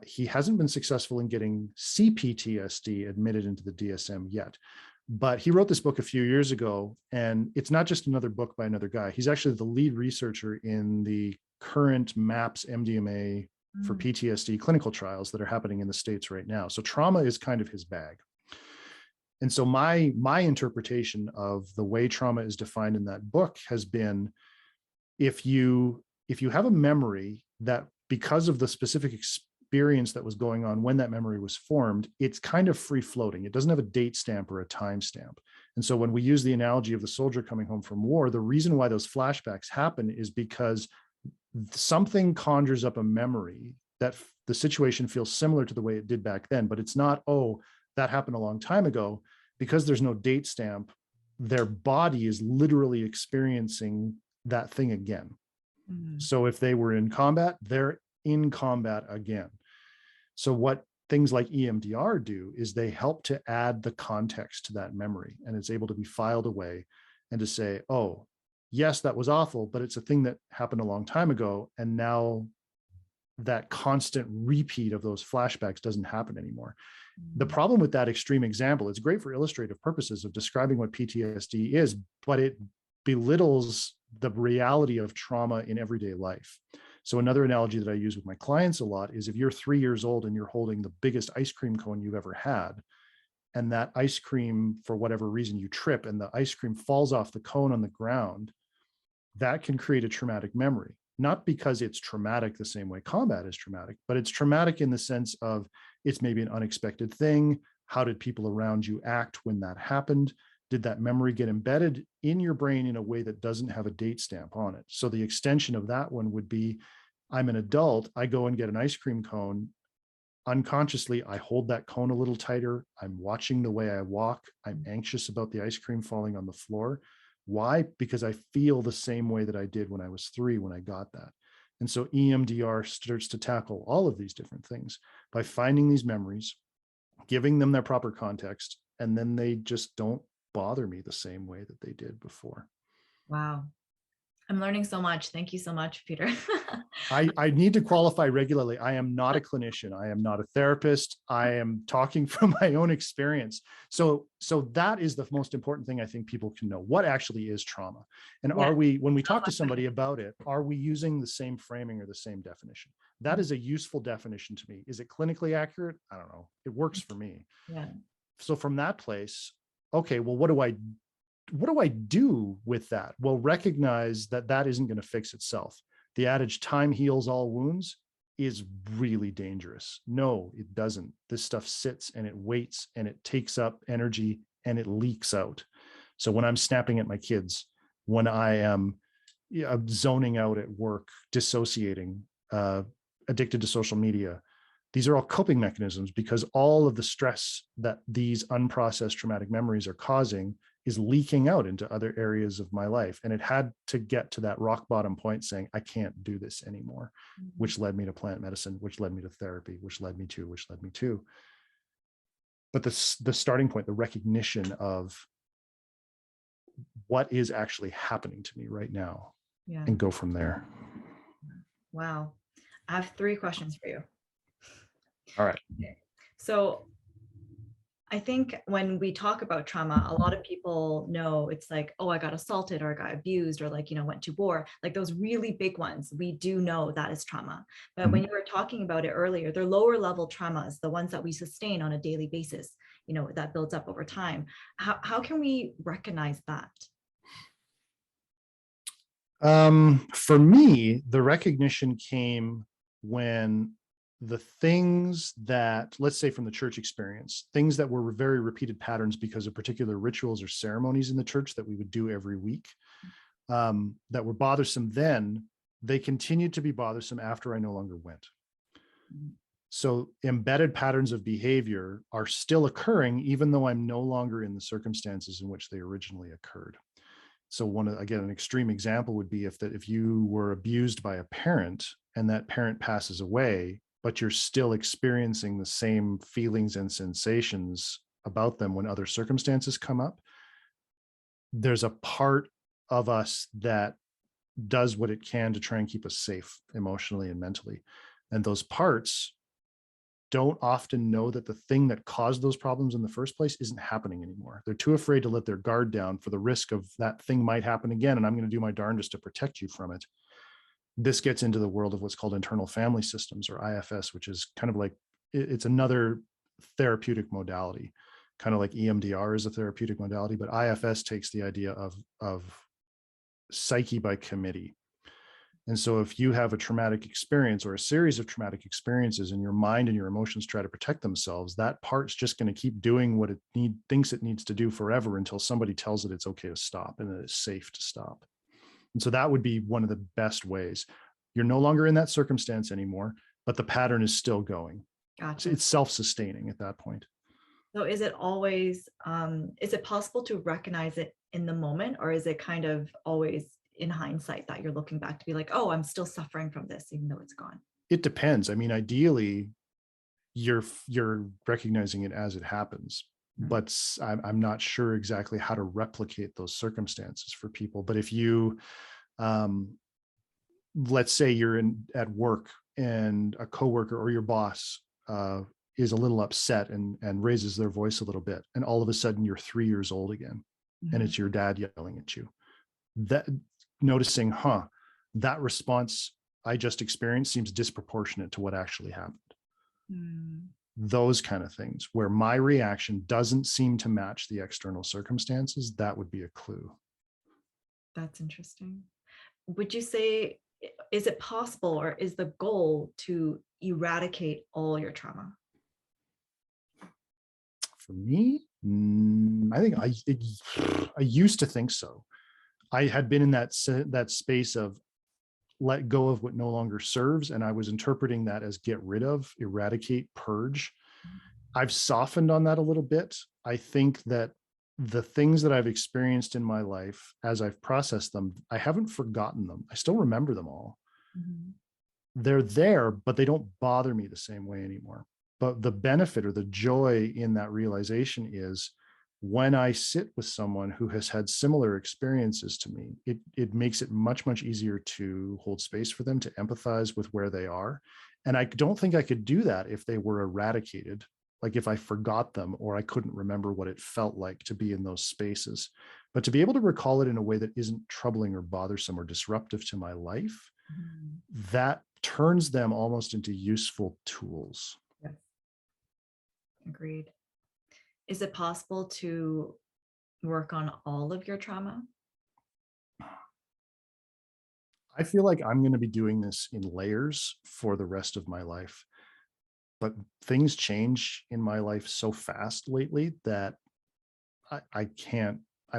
He hasn't been successful in getting CPTSD admitted into the DSM yet. But he wrote this book a few years ago, and it's not just another book by another guy. He's actually the lead researcher in the current MAPS MDMA for PTSD clinical trials that are happening in the States right now. So trauma is kind of his bag. And so my interpretation of the way trauma is defined in that book has been, if you have a memory that, because of the specific experience that was going on when that memory was formed, it's kind of free floating. It doesn't have a date stamp or a time stamp. And so when we use the analogy of the soldier coming home from war, the reason why those flashbacks happen is because something conjures up a memory that the situation feels similar to the way it did back then, but it's not, oh, that happened a long time ago. Because there's no date stamp, their body is literally experiencing that thing again. So if they were in combat, they're in combat again. So what things like EMDR do is they help to add the context to that memory, and it's able to be filed away and to say, oh, yes, that was awful, but it's a thing that happened a long time ago. And now that constant repeat of those flashbacks doesn't happen anymore. The problem with that extreme example, it's great for illustrative purposes of describing what PTSD is, but it belittles the reality of trauma in everyday life. So another analogy that I use with my clients a lot is, if you're 3 years old and you're holding the biggest ice cream cone you've ever had, and that ice cream, for whatever reason, you trip and the ice cream falls off the cone on the ground, that can create a traumatic memory. Not because it's traumatic the same way combat is traumatic, but it's traumatic in the sense of it's maybe an unexpected thing. How did people around you act when that happened? Did that memory get embedded in your brain in a way that doesn't have a date stamp on it? So the extension of that one would be, I'm an adult, I go and get an ice cream cone. Unconsciously, I hold that cone a little tighter. I'm watching the way I walk. I'm anxious about the ice cream falling on the floor. Why? Because I feel the same way that I did when I was 3 when I got that. And so EMDR starts to tackle all of these different things by finding these memories, giving them their proper context, and then they just don't bother me the same way that they did before. Wow. I'm learning so much. Thank you so much, Peter. I need to qualify regularly. I am not a clinician. I am not a therapist. I am talking from my own experience. So that is the most important thing I think people can know. What actually is trauma? And are we, when we talk to somebody about it, are we using the same framing or the same definition? That is a useful definition to me. Is it clinically accurate? I don't know. It works for me. Yeah. So from that place, okay, well, what do I do with that? Well, recognize that that isn't going to fix itself. The adage, time heals all wounds, is really dangerous. No, it doesn't. This stuff sits and it waits and it takes up energy and it leaks out. So when I'm snapping at my kids, when I am zoning out at work, dissociating, addicted to social media, these are all coping mechanisms, because all of the stress that these unprocessed traumatic memories are causing is leaking out into other areas of my life. And it had to get to that rock bottom point saying, I can't do this anymore, which led me to plant medicine, which led me to therapy, which led me to. But the starting point, the recognition of what is actually happening to me right now, and go from there. Wow. I have 3 questions for you. All right. Okay. So I think when we talk about trauma, a lot of people know it's like, oh, I got assaulted or I got abused or like, went to war, like those really big ones. We do know that is trauma. But when you were talking about it earlier, they're lower level traumas, the ones that we sustain on a daily basis, that builds up over time. How can we recognize that? For me, the recognition came when the things that, let's say from the church experience, things that were very repeated patterns because of particular rituals or ceremonies in the church that we would do every week, that were bothersome then, they continued to be bothersome after I no longer went. So embedded patterns of behavior are still occurring, even though I'm no longer in the circumstances in which they originally occurred. So again, an extreme example would be if you were abused by a parent and that parent passes away, but you're still experiencing the same feelings and sensations about them when other circumstances come up, there's a part of us that does what it can to try and keep us safe emotionally and mentally. And those parts don't often know that the thing that caused those problems in the first place isn't happening anymore. They're too afraid to let their guard down for the risk of that thing might happen again, and I'm going to do my darndest to protect you from it. This gets into the world of what's called internal family systems, or IFS, which is kind of like, it's another therapeutic modality, kind of like EMDR is a therapeutic modality, but IFS takes the idea of psyche by committee. And so if you have a traumatic experience or a series of traumatic experiences and your mind and your emotions try to protect themselves, that part's just going to keep doing what it thinks it needs to do forever until somebody tells it it's okay to stop and that it's safe to stop. And so that would be one of the best ways. You're no longer in that circumstance anymore, but the pattern is still going. Gotcha. It's self-sustaining at that point. So is it always, is it possible to recognize it in the moment, or is it kind of always in hindsight that you're looking back to be like, oh, I'm still suffering from this, even though it's gone? It depends. I mean, ideally, you're recognizing it as it happens, but I'm not sure exactly how to replicate those circumstances for people. But if you, let's say you're at work and a coworker or your boss is a little upset and raises their voice a little bit, and all of a sudden you're 3 years old again, and it's your dad yelling at you. That noticing, that response I just experienced seems disproportionate to what actually happened. Those kind of things where my reaction doesn't seem to match the external circumstances, that would be a clue. That's interesting. Would you say, is it possible, or is the goal to eradicate all your trauma? For me, I think I used to think so. I had been in that space of let go of what no longer serves, and I was interpreting that as get rid of, eradicate, purge. I've softened on that a little bit. I think that the things that I've experienced in my life, as I've processed them, I haven't forgotten them. I still remember them all. They're there, but they don't bother me the same way anymore. But the benefit or the joy in that realization is when I sit with someone who has had similar experiences to me, it makes it much, much easier to hold space for them, to empathize with where they are. And I don't think I could do that if they were eradicated, like if I forgot them or I couldn't remember what it felt like to be in those spaces. But to be able to recall it in a way that isn't troubling or bothersome or disruptive to my life, that turns them almost into useful tools. Yes. Agreed. Is it possible to work on all of your trauma? I feel like I'm going to be doing this in layers for the rest of my life. But things change in my life so fast lately that I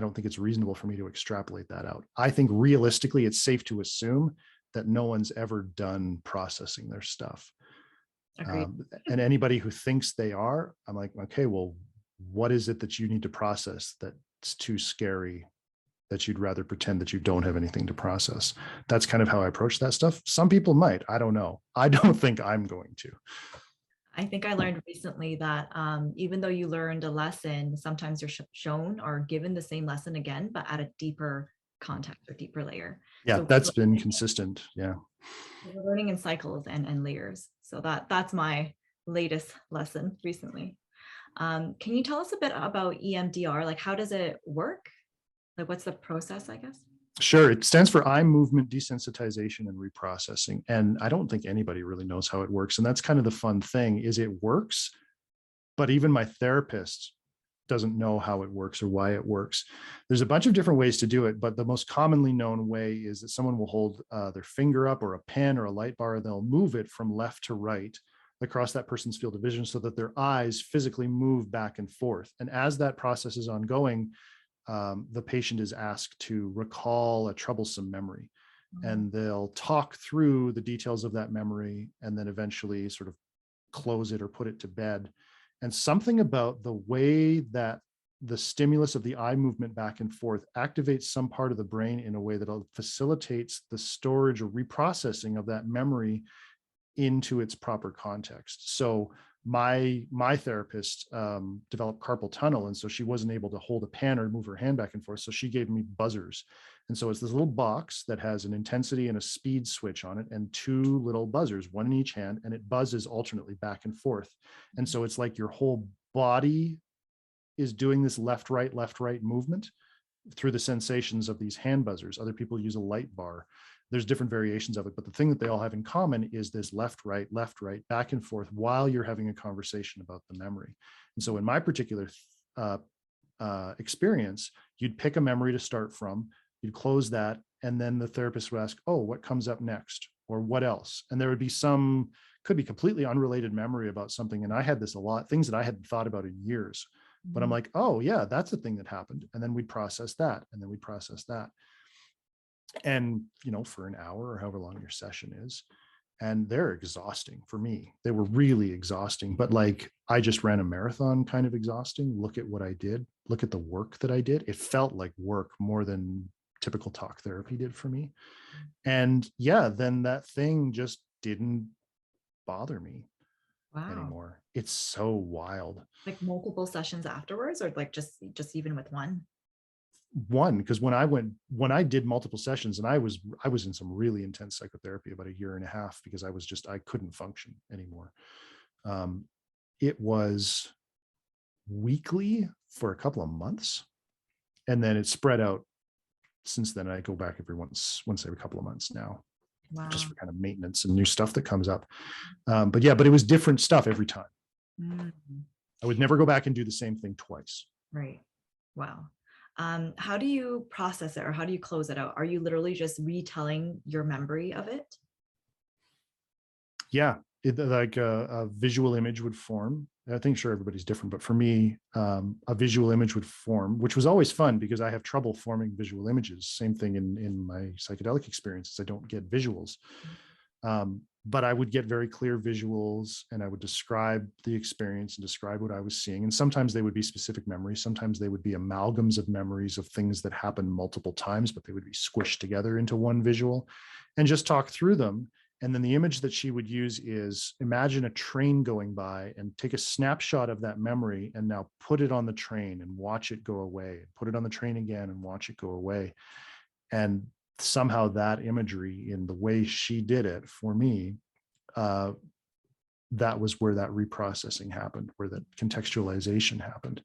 don't think it's reasonable for me to extrapolate that out. I think realistically, it's safe to assume that no one's ever done processing their stuff. And anybody who thinks they are, I'm like, okay, well, what is it that you need to process that's too scary that you'd rather pretend that you don't have anything to process? That's kind of how I approach that stuff. Some people might, I don't know. I don't think I'm going to. I think I learned recently that even though you learned a lesson, sometimes you're shown or given the same lesson again, but at a deeper context or deeper layer. Yeah, so that's been consistent. Yeah. We're learning in cycles and layers. So that's my latest lesson recently. Can you tell us a bit about EMDR? Like, how does it work? Like, what's the process, I guess? Sure. It stands for eye movement desensitization and reprocessing. And I don't think anybody really knows how it works. And that's kind of the fun thing, is it works, but even my therapist doesn't know how it works or why it works. There's a bunch of different ways to do it, but the most commonly known way is that someone will hold their finger up or a pen or a light bar, and they'll move it from left to right, across that person's field of vision so that their eyes physically move back and forth. And as that process is ongoing, the patient is asked to recall a troublesome memory, and they'll talk through the details of that memory and then eventually sort of close it or put it to bed. And something about the way that the stimulus of the eye movement back and forth activates some part of the brain in a way that facilitates the storage or reprocessing of that memory into its proper context. So my therapist developed carpal tunnel, and so she wasn't able to hold a pen or move her hand back and forth. So she gave me buzzers. And so it's this little box that has an intensity and a speed switch on it and two little buzzers, one in each hand, and it buzzes alternately back and forth. And so it's like your whole body is doing this left, right movement through the sensations of these hand buzzers. Other people use a light bar. There's different variations of it, but the thing that they all have in common is this left, right, back and forth while you're having a conversation about the memory. And so in my particular experience, you'd pick a memory to start from, you'd close that, and then the therapist would ask, oh, what comes up next? Or what else? And there would be could be completely unrelated memory about something. And I had this a lot, things that I hadn't thought about in years. But I'm like, oh yeah, that's a thing that happened. And then we'd process that, and then we'd process that. And, for an hour or however long your session is. And they're exhausting for me. They were really exhausting, but like I just ran a marathon kind of exhausting. Look at what I did. Look at the work that I did. It felt like work more than typical talk therapy did for me. And yeah, then that thing just didn't bother me anymore. It's so wild. Like multiple sessions afterwards, or like just even with one? One, because when I did multiple sessions, and I was in some really intense psychotherapy about 1.5 years because I couldn't function anymore. It was weekly for a couple of months, and then it spread out. Since then, I go back once every couple of months now. Wow. Just for kind of maintenance and new stuff that comes up. But it was different stuff every time. I would never go back and do the same thing twice. Right. Wow. How do you process it, or how do you close it out? Are you literally just retelling your memory of it? Yeah, like a visual image would form. I think sure everybody's different, but for me, a visual image would form, which was always fun because I have trouble forming visual images. Same thing in my psychedelic experiences. I don't get visuals. But I would get very clear visuals, and I would describe the experience and describe what I was seeing. And sometimes they would be specific memories. Sometimes they would be amalgams of memories of things that happened multiple times, but they would be squished together into one visual, and just talk through them. And then the image that she would use is, imagine a train going by and take a snapshot of that memory and now put it on the train and watch it go away. Put it on the train again and watch it go away. And somehow that imagery, in the way she did it for me, that was where that reprocessing happened, where that contextualization happened.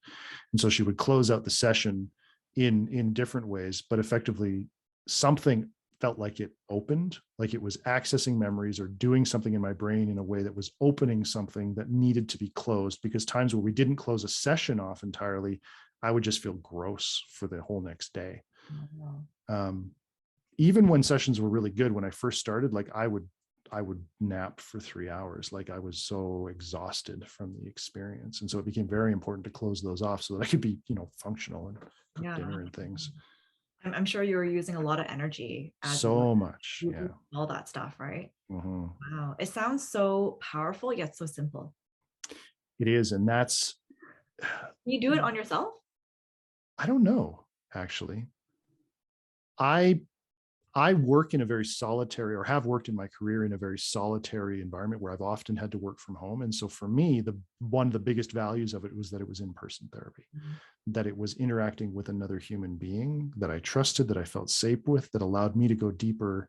And so she would close out the session in different ways, but effectively something felt like it opened, like it was accessing memories or doing something in my brain in a way that was opening something that needed to be closed. Because times where we didn't close a session off entirely, I would just feel gross for the whole next day. Even when sessions were really good, when I first started, like I would nap for 3 hours. Like I was so exhausted from the experience. And so it became very important to close those off so that I could be, functional and cook dinner and things. I'm sure you were using a lot of energy. So much. Yeah. All that stuff, right? Mm-hmm. Wow. It sounds so powerful, yet so simple. It is. And that's. Can you do it on yourself? I don't know, actually. I work in a very solitary, or have worked in my career in a very solitary environment where I've often had to work from home. And so for me, one of the biggest values of it was that it was in-person therapy, that it was interacting with another human being that I trusted, that I felt safe with, that allowed me to go deeper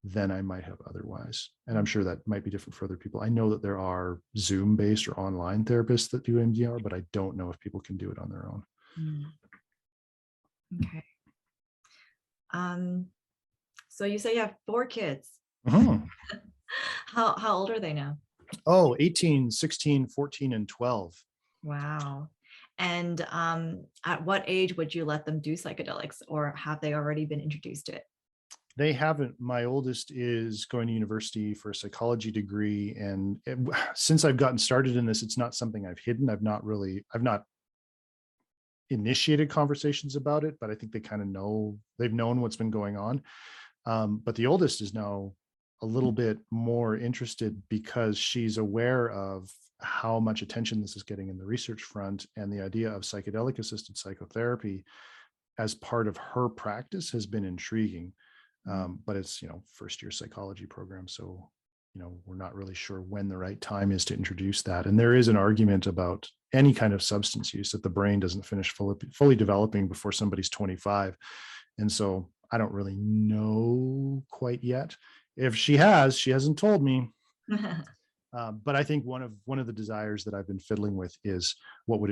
than I might have otherwise. And I'm sure that might be different for other people. I know that there are Zoom-based or online therapists that do MDR, but I don't know if people can do it on their own. Okay. So you say you have 4 kids. Mm-hmm. How old are they now? 18, 16, 14, and 12. Wow. And at what age would you let them do psychedelics, or have they already been introduced to it? They haven't. My oldest is going to university for a psychology degree. And since I've gotten started in this, it's not something I've hidden. I've not initiated conversations about it, but I think they kind of know, they've known what's been going on. But the oldest is now a little bit more interested because she's aware of how much attention this is getting in the research front, and the idea of psychedelic assisted psychotherapy as part of her practice has been intriguing. But it's, first year psychology program. So, we're not really sure when the right time is to introduce that. And there is an argument about any kind of substance use that the brain doesn't finish fully developing before somebody's 25. And so I don't really know quite yet. If she hasn't told me. But I think one of the desires that I've been fiddling with is what would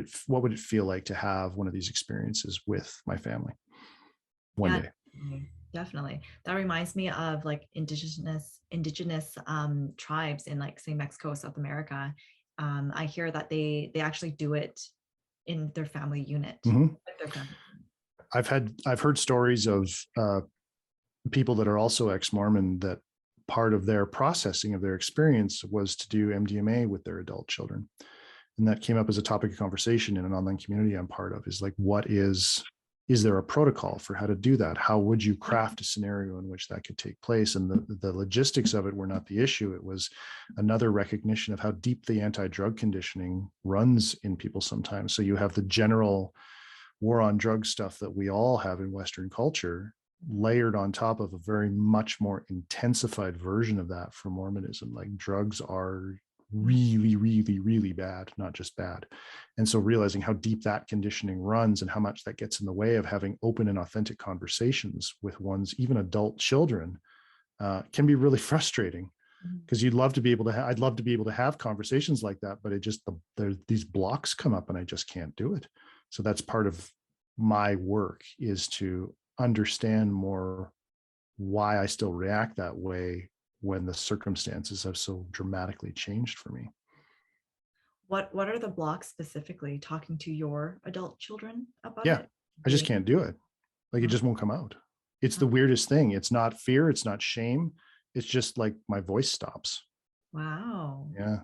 it feel like to have one of these experiences with my family one day. Definitely. That reminds me of like indigenous tribes in, like, say, Mexico, South America. I hear that they actually do it in their family unit. Mm-hmm. Their family. I've heard stories of people that are also ex-Mormon that part of their processing of their experience was to do MDMA with their adult children. And that came up as a topic of conversation in an online community I'm part of, is like, is there a protocol for how to do that? How would you craft a scenario in which that could take place? And the logistics of it were not the issue. It was another recognition of how deep the anti-drug conditioning runs in people sometimes. So you have the general war on drug stuff that we all have in Western culture, layered on top of a very much more intensified version of that for Mormonism. Like, drugs are really, really, really bad, not just bad. And so realizing how deep that conditioning runs and how much that gets in the way of having open and authentic conversations with one's even adult children can be really frustrating, because I'd love to be able to have conversations like that, but these blocks come up and I just can't do it. So that's part of my work, is to understand more why I still react that way when the circumstances have so dramatically changed for me. What are the blocks specifically? Talking to your adult children about Yeah, it? I just can't do it. Like, it just won't come out. It's the weirdest thing. It's not fear. It's not shame. It's just like my voice stops. Wow. Yeah.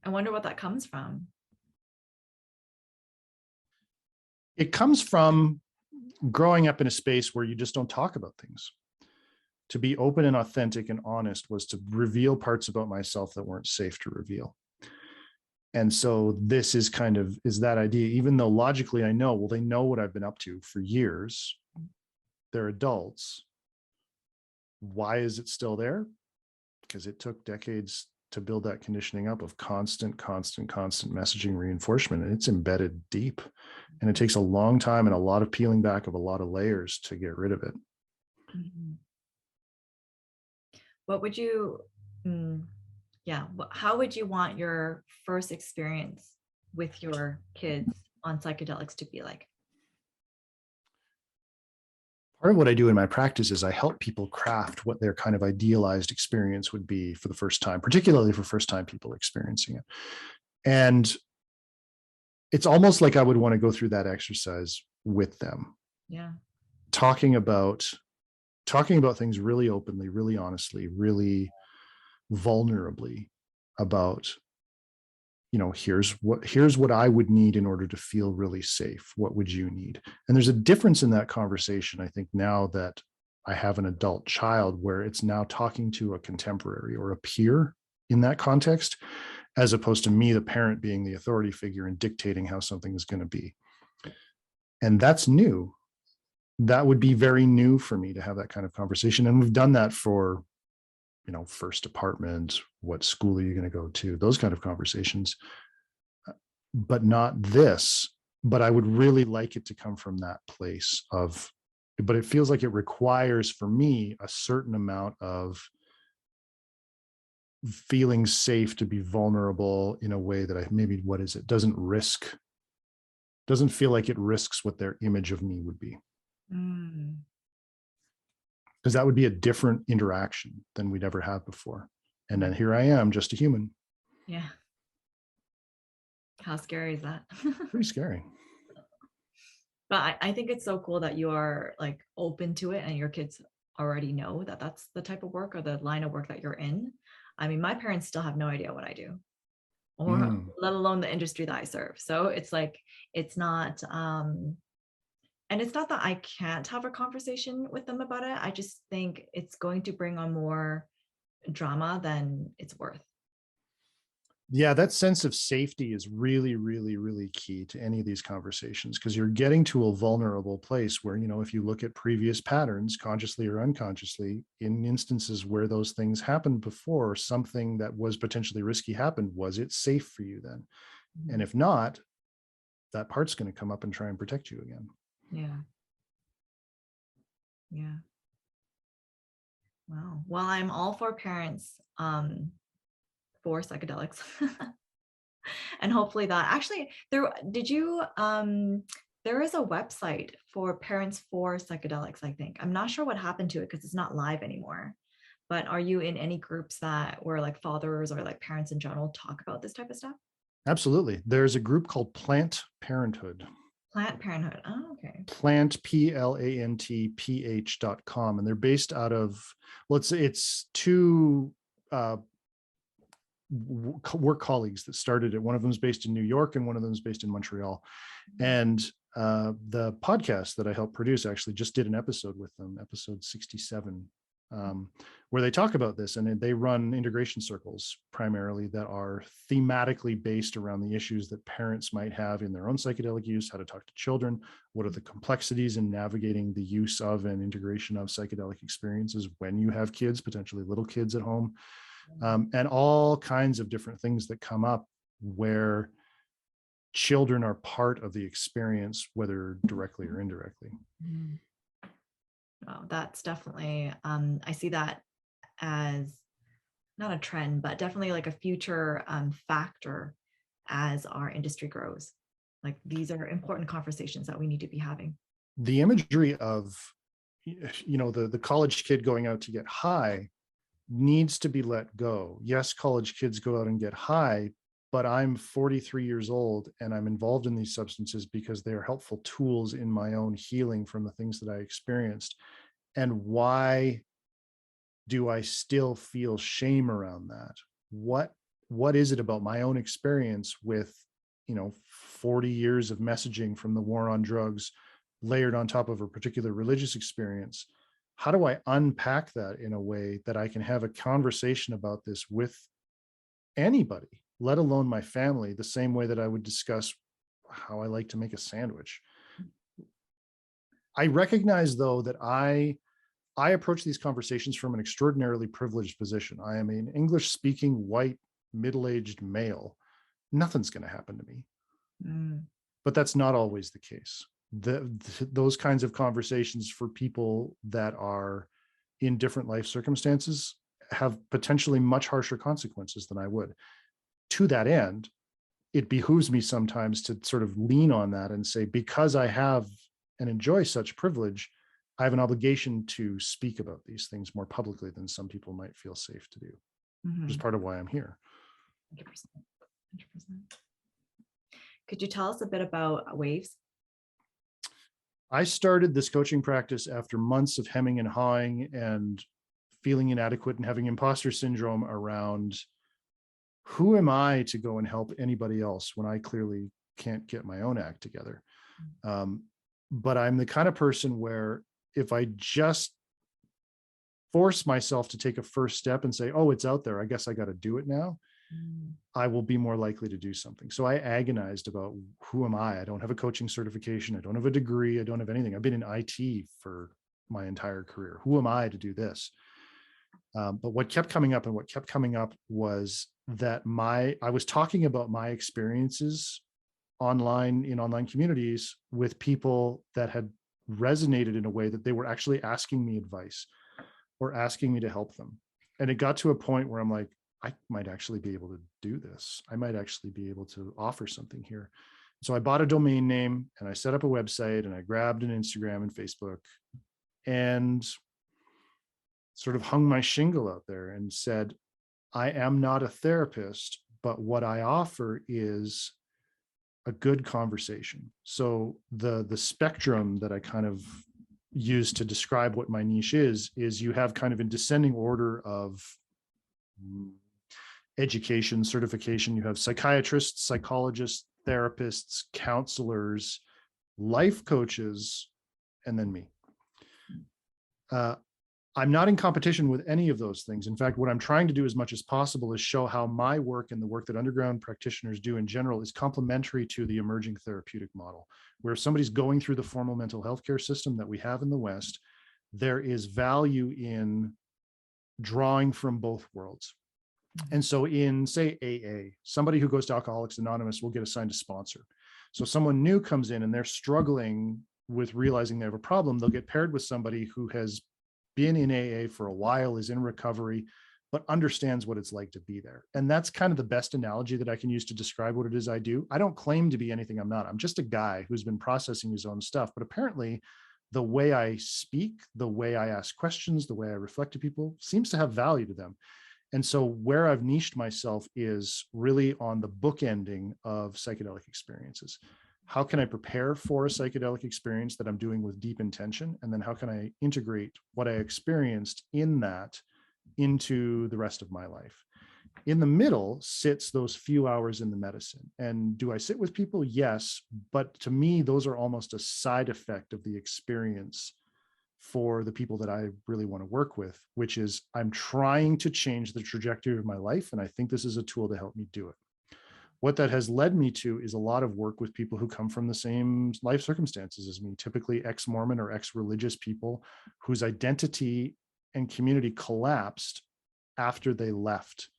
I wonder what that comes from. It comes from growing up in a space where you just don't talk about things. To be open and authentic and honest was to reveal parts about myself that weren't safe to reveal. And so this is that idea, even though logically I know, well, they know what I've been up to for years. They're adults. Why is it still there? Because it took decades to build that conditioning up of constant messaging reinforcement. And it's embedded deep. And it takes a long time and a lot of peeling back of a lot of layers to get rid of it. What would you, how would you want your first experience with your kids on psychedelics to be like? Part of what I do in my practice is I help people craft what their kind of idealized experience would be for the first time, particularly for first-time people experiencing it. And it's almost like I would want to go through that exercise with them. Yeah. Talking about things really openly, really honestly, really vulnerably about, here's what I would need in order to feel really safe. What would you need? And there's a difference in that conversation, I think, now that I have an adult child, where it's now talking to a contemporary or a peer in that context, as opposed to me, the parent, being the authority figure and dictating how something is going to be. And that's new. That would be very new for me to have that kind of conversation. And we've done that for, first apartment, what school are you going to go to, those kind of conversations, but not this. But I would really like it to come from that place but it feels like it requires for me a certain amount of feeling safe to be vulnerable in a way that doesn't feel like it risks what their image of me would be. Because that would be a different interaction than we'd ever had before. And then here I am, just a human. Yeah. How scary is that? Pretty scary. But I think it's so cool that you are like open to it and your kids already know that that's the type of work or the line of work that you're in. I mean, my parents still have no idea what I do, or Mm. let alone the industry that I serve. So it's like, it's not, and it's not that I can't have a conversation with them about it. I just think it's going to bring on more drama than it's worth. Yeah, that sense of safety is really, really, really key to any of these conversations, because you're getting to a vulnerable place where, if you look at previous patterns, consciously or unconsciously, in instances where those things happened before, something that was potentially risky happened, was it safe for you then? And if not, that part's going to come up and try and protect you again. Yeah. Yeah. Wow. Well, I'm all for parents for psychedelics. And hopefully that actually there is a website for parents for psychedelics, I think. I'm not sure what happened to it because it's not live anymore. But are you in any groups that where like fathers or like parents in general talk about this type of stuff? Absolutely. There's a group called Plant Parenthood. Planned Parenthood. Oh, okay. Plant, PLANTPH.com. And they're based out of, let's say it's two work colleagues that started it. One of them is based in New York and one of them is based in Montreal. And the podcast that I helped produce actually just did an episode with them, episode 67, where they talk about this, and they run integration circles primarily that are thematically based around the issues that parents might have in their own psychedelic use, how to talk to children, what are the complexities in navigating the use of and integration of psychedelic experiences when you have kids, potentially little kids at home, and all kinds of different things that come up where children are part of the experience, whether directly or indirectly. Mm. Oh, that's definitely, I see that as not a trend, but definitely like a future factor as our industry grows. Like these are important conversations that we need to be having. The imagery of, the college kid going out to get high needs to be let go. Yes, college kids go out and get high, but I'm 43 years old and I'm involved in these substances because they are helpful tools in my own healing from the things that I experienced. And why do I still feel shame around that? What is it about my own experience with, 40 years of messaging from the war on drugs layered on top of a particular religious experience? How do I unpack that in a way that I can have a conversation about this with anybody, let alone my family, the same way that I would discuss how I like to make a sandwich? I recognize, though, that I approach these conversations from an extraordinarily privileged position. I am an English-speaking, white, middle-aged male. Nothing's going to happen to me. Mm. But that's not always the case. Those kinds of conversations for people that are in different life circumstances have potentially much harsher consequences than I would. To that end, it behooves me sometimes to sort of lean on that and say, because I have and enjoy such privilege, I have an obligation to speak about these things more publicly than some people might feel safe to do, which is part of why I'm here. 100%. 100%. Could you tell us a bit about Waves? I started this coaching practice after months of hemming and hawing and feeling inadequate and having imposter syndrome around, who am I to go and help anybody else when I clearly can't get my own act together? But I'm the kind of person where if I just force myself to take a first step and say, oh, it's out there, I guess I got to do it now, I will be more likely to do something. So I agonized about, who am I? I don't have a coaching certification. I don't have a degree. I don't have anything. I've been in IT for my entire career. Who am I to do this? But what kept coming up was that I was talking about my experiences online, in online communities, with people that had resonated in a way that they were actually asking me advice or asking me to help them. And it got to a point where I'm like, I might actually be able to do this. I might actually be able to offer something here. So I bought a domain name and I set up a website and I grabbed an Instagram and Facebook and sort of hung my shingle out there and said, I am not a therapist, but what I offer is a good conversation. So the spectrum that I kind of use to describe what my niche is you have kind of in descending order of education, certification. You have psychiatrists, psychologists, therapists, counselors, life coaches, and then me. I'm not in competition with any of those things. In fact, what I'm trying to do as much as possible is show how my work and the work that underground practitioners do in general is complementary to the emerging therapeutic model, where if somebody's going through the formal mental health care system that we have in the West, there is value in drawing from both worlds. And so in, say, AA, somebody who goes to Alcoholics Anonymous will get assigned a sponsor. So someone new comes in and they're struggling with realizing they have a problem, they'll get paired with somebody who has been in AA for a while, is in recovery, but understands what it's like to be there. And that's kind of the best analogy that I can use to describe what it is I do. I don't claim to be anything I'm not. I'm just a guy who's been processing his own stuff. But apparently the way I speak, the way I ask questions, the way I reflect to people seems to have value to them. And so where I've niched myself is really on the bookending of psychedelic experiences. How can I prepare for a psychedelic experience that I'm doing with deep intention? And then how can I integrate what I experienced in that into the rest of my life? In the middle sits those few hours in the medicine. And do I sit with people? Yes. But to me, those are almost a side effect of the experience for the people that I really want to work with, which is I'm trying to change the trajectory of my life. And I think this is a tool to help me do it. What that has led me to is a lot of work with people who come from the same life circumstances as me, typically ex-Mormon or ex-religious people whose identity and community collapsed after they left.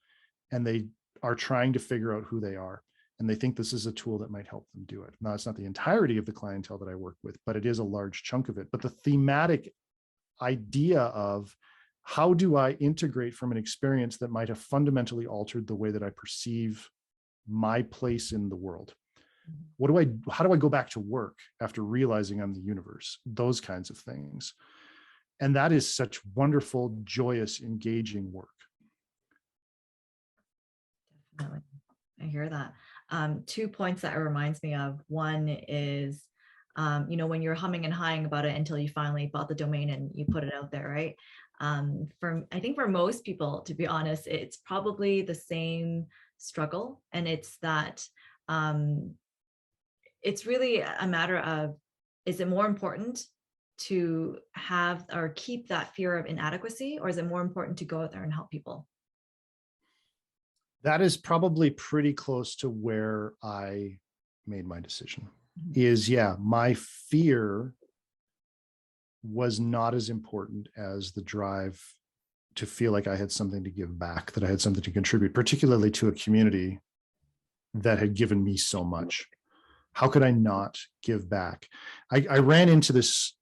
And they are trying to figure out who they are. And they think this is a tool that might help them do it. Now, it's not the entirety of the clientele that I work with, but it is a large chunk of it. But the thematic idea of how do I integrate from an experience that might have fundamentally altered the way that I perceive my place in the world? How do I go back to work after realizing I'm the universe? Those kinds of things. And that is such wonderful, joyous, engaging work. Definitely. I hear that. 2 points that it reminds me of. One is, when you're humming and hawing about it until you finally bought the domain and you put it out there, right? I think for most people, to be honest, it's probably the same struggle. And it's that it's really a matter of, is it more important to have or keep that fear of inadequacy, or is it more important to go out there and help people? That is probably pretty close to where I made my decision. Is, yeah, my fear was not as important as the drive to feel like I had something to give back, that I had something to contribute, particularly to a community that had given me so much. How could I not give back? I ran into this,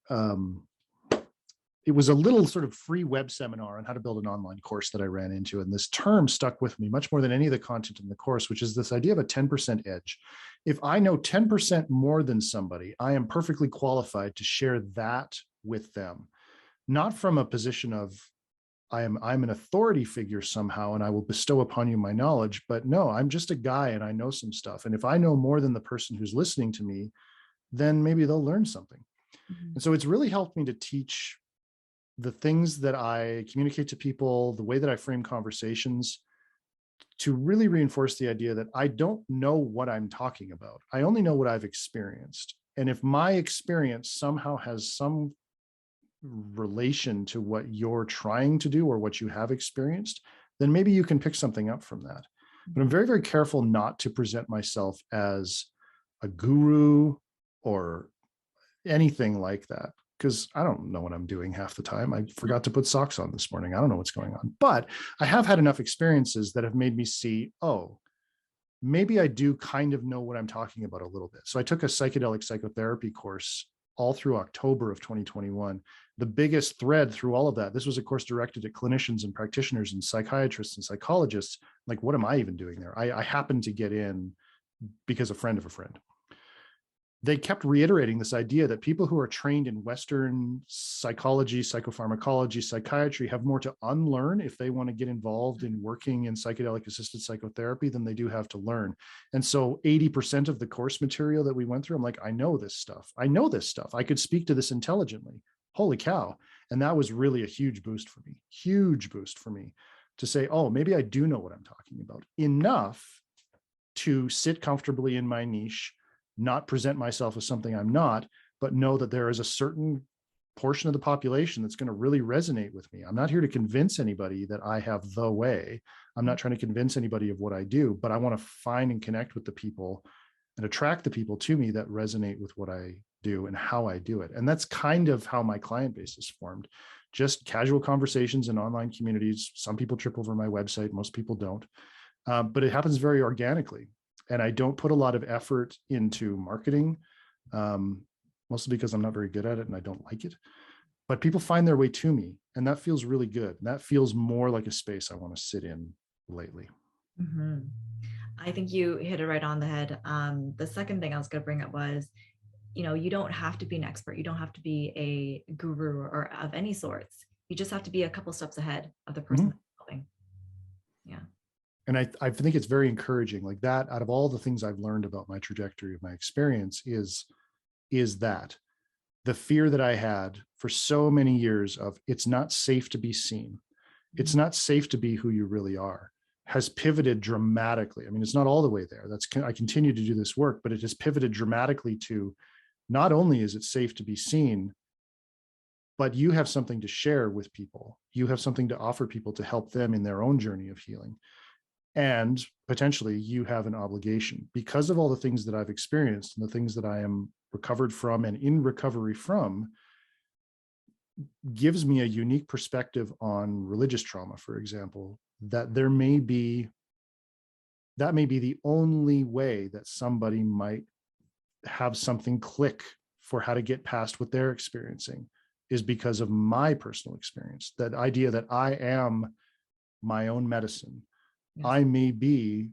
it was a little sort of free web seminar on how to build an online course that I ran into. And this term stuck with me much more than any of the content in the course, which is this idea of a 10% edge. If I know 10% more than somebody, I am perfectly qualified to share that with them. Not from a position of, I'm an authority figure somehow, and I will bestow upon you my knowledge, but no, I'm just a guy and I know some stuff. And if I know more than the person who's listening to me, then maybe they'll learn something. Mm-hmm. And so it's really helped me to teach the things that I communicate to people, the way that I frame conversations, to really reinforce the idea that I don't know what I'm talking about. I only know what I've experienced. And if my experience somehow has some relation to what you're trying to do or what you have experienced, then maybe you can pick something up from that. But I'm very, very careful not to present myself as a guru or anything like that, because I don't know what I'm doing half the time. I forgot to put socks on this morning. I don't know what's going on. But I have had enough experiences that have made me see, oh, maybe I do kind of know what I'm talking about a little bit. So I took a psychedelic psychotherapy course all through October of 2021. The biggest thread through all of that, this was a course directed at clinicians and practitioners and psychiatrists and psychologists. Like, what am I even doing there? I happened to get in because a friend of a friend. they kept reiterating this idea that people who are trained in Western psychology, psychopharmacology, psychiatry have more to unlearn if they want to get involved in working in psychedelic assisted psychotherapy than they do have to learn. And so 80% of the course material that we went through, I'm like, I know this stuff. I know this stuff. I could speak to this intelligently. Holy cow. And that was really a huge boost for me to say, oh, maybe I do know what I'm talking about enough to sit comfortably in my niche, not present myself as something I'm not, but know that there is a certain portion of the population that's going to really resonate with me. I'm not here to convince anybody that I have the way. I'm not trying to convince anybody of what I do, but I want to find and connect with the people and attract the people to me that resonate with what I do and how I do it. And that's kind of how my client base is formed. Just casual conversations in online communities. Some people trip over my website, most people don't. But it happens very organically. And I don't put a lot of effort into marketing, mostly because I'm not very good at it and I don't like it. But people find their way to me, and that feels really good. That feels more like a space I want to sit in lately. Mm-hmm. I think you hit it right on the head. The second thing I was going to bring up was, you don't have to be an expert. You don't have to be a guru or of any sorts. You just have to be a couple steps ahead of the person that's helping. Yeah. And I think it's very encouraging, like that. Out of all the things I've learned about my trajectory of my experience is that the fear that I had for so many years of it's not safe to be seen, it's not safe to be who you really are, has pivoted dramatically. I mean, it's not all the way there. I continue to do this work, but it has pivoted dramatically to not only is it safe to be seen, but you have something to share with people. You have something to offer people to help them in their own journey of healing. And potentially you have an obligation because of all the things that I've experienced and the things that I am recovered from and in recovery from, gives me a unique perspective on religious trauma, for example, that may be the only way that somebody might have something click for how to get past what they're experiencing is because of my personal experience. That idea that I am my own medicine. Yes. I may be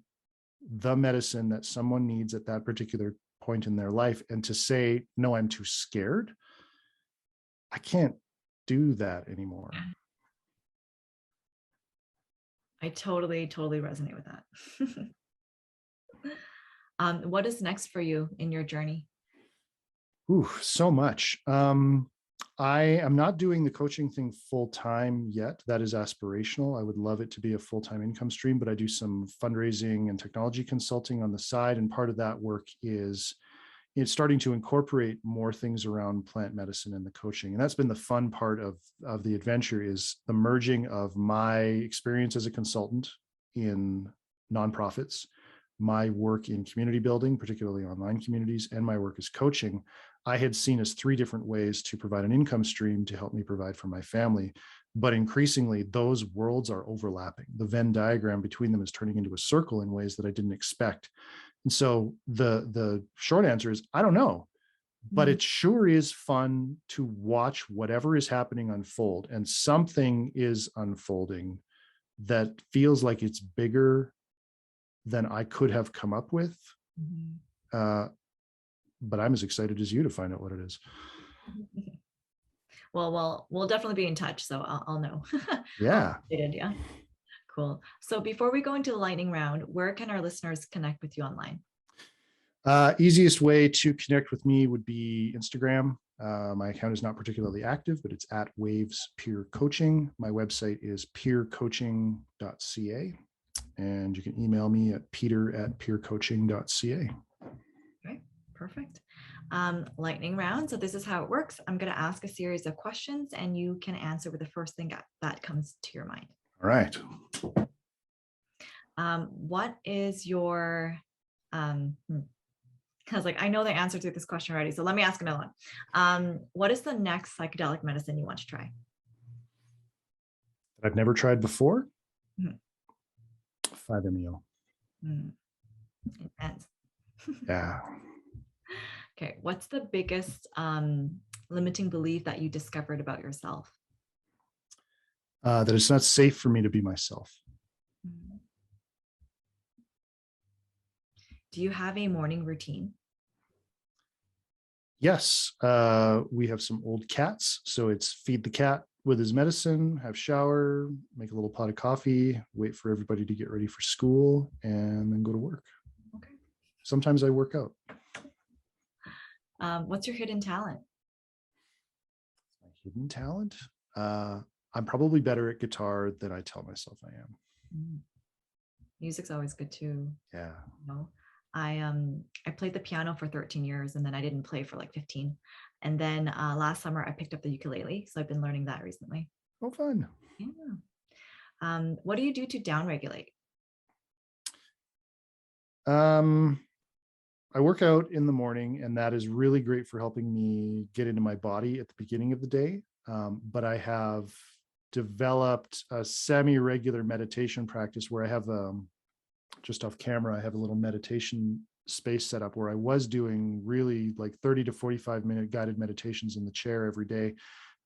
the medicine that someone needs at that particular point in their life. And to say, no, I'm too scared, I can't do that anymore. I totally resonate with that. What is next for you in your journey? Ooh, so much. I am not doing the coaching thing full time yet. That is aspirational. I would love it to be a full-time income stream, but I do some fundraising and technology consulting on the side. And part of that work is it's starting to incorporate more things around plant medicine and the coaching. And that's been the fun part of the adventure, is the merging of my experience as a consultant in nonprofits, my work in community building, particularly online communities, and my work as coaching. I had seen as 3 different ways to provide an income stream to help me provide for my family. But increasingly, those worlds are overlapping. The Venn diagram between them is turning into a circle in ways that I didn't expect. And so the short answer is, I don't know, but it sure is fun to watch whatever is happening unfold. And something is unfolding that feels like it's bigger than I could have come up with. But I'm as excited as you to find out what it is. Well, we'll definitely be in touch, so I'll know. Yeah. Yeah. Cool. So before we go into the lightning round, where can our listeners connect with you online? Easiest way to connect with me would be Instagram. My account is not particularly active, but it's at Waves Peer Coaching. My website is peercoaching.ca. And you can email me at peter@peercoaching.ca. Okay, perfect. Lightning round. So this is how it works. I'm going to ask a series of questions and you can answer with the first thing that comes to your mind. All right. What is your, I was like, I know the answer to this question already, so let me ask another one. What is the next psychedelic medicine you want to try? I've never tried before? 5-MeO. Intense. Yeah. Okay. What's the biggest limiting belief that you discovered about yourself? That it's not safe for me to be myself. Do you have a morning routine? Yes, we have some old cats. So it's feed the cat with his medicine, have shower, make a little pot of coffee, wait for everybody to get ready for school, and then go to work. Okay. Sometimes I work out. What's your hidden talent? My hidden talent? I'm probably better at guitar than I tell myself I am. Mm. Music's always good too. Yeah. You know, I played the piano for 13 years and then I didn't play for like 15. And then last summer I picked up the ukulele. So I've been learning that recently. Oh, fun. Yeah. What do you do to downregulate? I work out in the morning, and that is really great for helping me get into my body at the beginning of the day. But I have developed a semi-regular meditation practice where I have just off camera, I have a little meditation space set up where I was doing really like 30 to 45-minute guided meditations in the chair every day.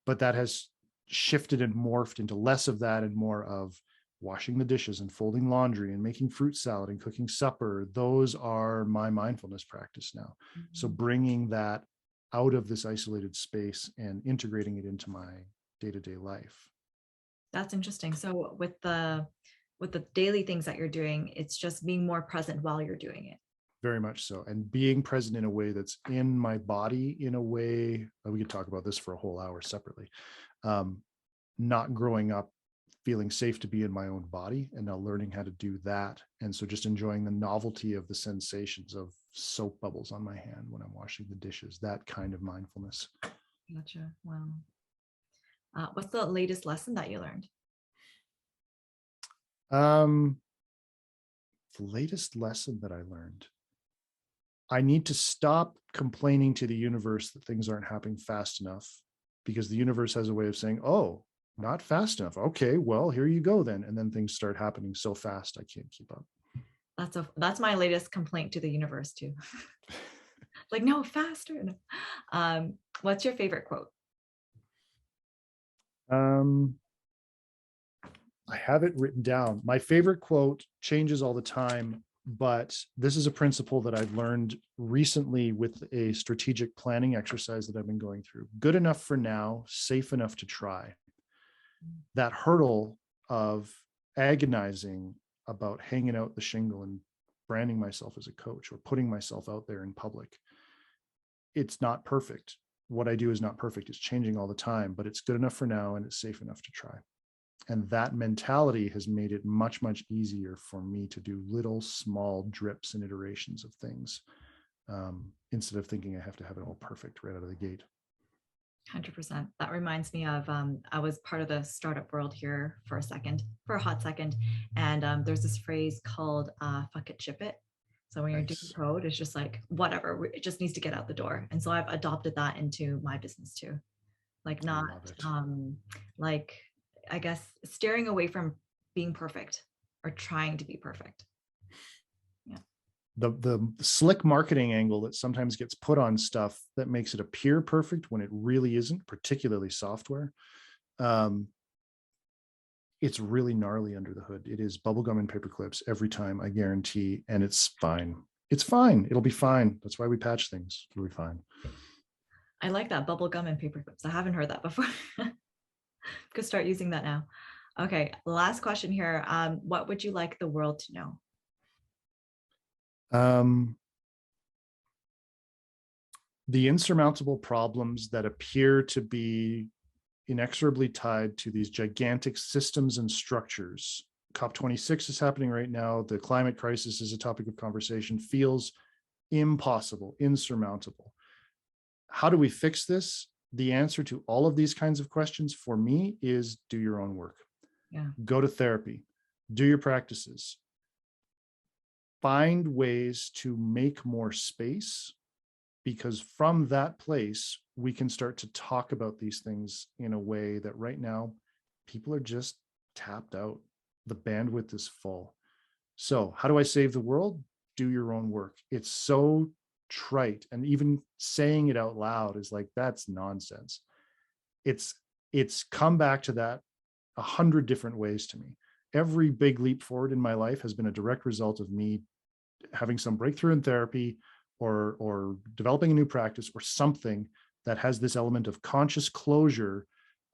But that has shifted and morphed into less of that and more of washing the dishes and folding laundry and making fruit salad and cooking supper. Those are my mindfulness practice now. Mm-hmm. So bringing that out of this isolated space and integrating it into my day-to-day life. That's interesting. So with the daily things that you're doing, it's just being more present while you're doing it. Very much so. And being present in a way that's in my body, in a way, we could talk about this for a whole hour separately. Not growing up feeling safe to be in my own body, and now learning how to do that. And so just enjoying the novelty of the sensations of soap bubbles on my hand when I'm washing the dishes, that kind of mindfulness. Gotcha. Wow. What's the latest lesson that you learned? The latest lesson that I learned, I need to stop complaining to the universe that things aren't happening fast enough, because the universe has a way of saying, oh, not fast enough. Okay, well, here you go then. And then things start happening so fast, I can't keep up. That's my latest complaint to the universe too. Like, no, faster. What's your favorite quote? I have it written down. My favorite quote changes all the time, but this is a principle that I've learned recently with a strategic planning exercise that I've been going through. Good enough for now, safe enough to try. That hurdle of agonizing about hanging out the shingle and branding myself as a coach or putting myself out there in public. It's not perfect. What I do is not perfect. It's changing all the time, but it's good enough for now and it's safe enough to try. And that mentality has made it much, much easier for me to do little small drips and iterations of things, instead of thinking I have to have it all perfect right out of the gate. 100%. That reminds me of, I was part of the startup world here for a hot second. And there's this phrase called fuck it, ship it. So when you're doing code, it's just like, whatever, it just needs to get out the door. And so I've adopted that into my business too. Like not, like, I guess, steering away from being perfect or trying to be perfect. Yeah. The slick marketing angle that sometimes gets put on stuff that makes it appear perfect when it really isn't, particularly software. It's really gnarly under the hood. It is bubblegum and paper clips every time, I guarantee, and it's fine. It's fine. It'll be fine. That's why we patch things. It'll be fine. I like that, bubblegum and paper clips. I haven't heard that before. Could start using that now. Okay, last question here. What would you like the world to know? The insurmountable problems that appear to be inexorably tied to these gigantic systems and structures. COP26 is happening right now. The climate crisis is a topic of conversation, feels impossible, insurmountable. How do we fix this? The answer to all of these kinds of questions for me is do your own work. Yeah. Go to therapy, do your practices, find ways to make more space, because from that place, we can start to talk about these things in a way that right now, people are just tapped out. The bandwidth is full. So how do I save the world? Do your own work. It's so trite. And even saying it out loud is like, that's nonsense. It's come back to that 100 different ways to me. Every big leap forward in my life has been a direct result of me having some breakthrough in therapy or developing a new practice or something that has this element of conscious closure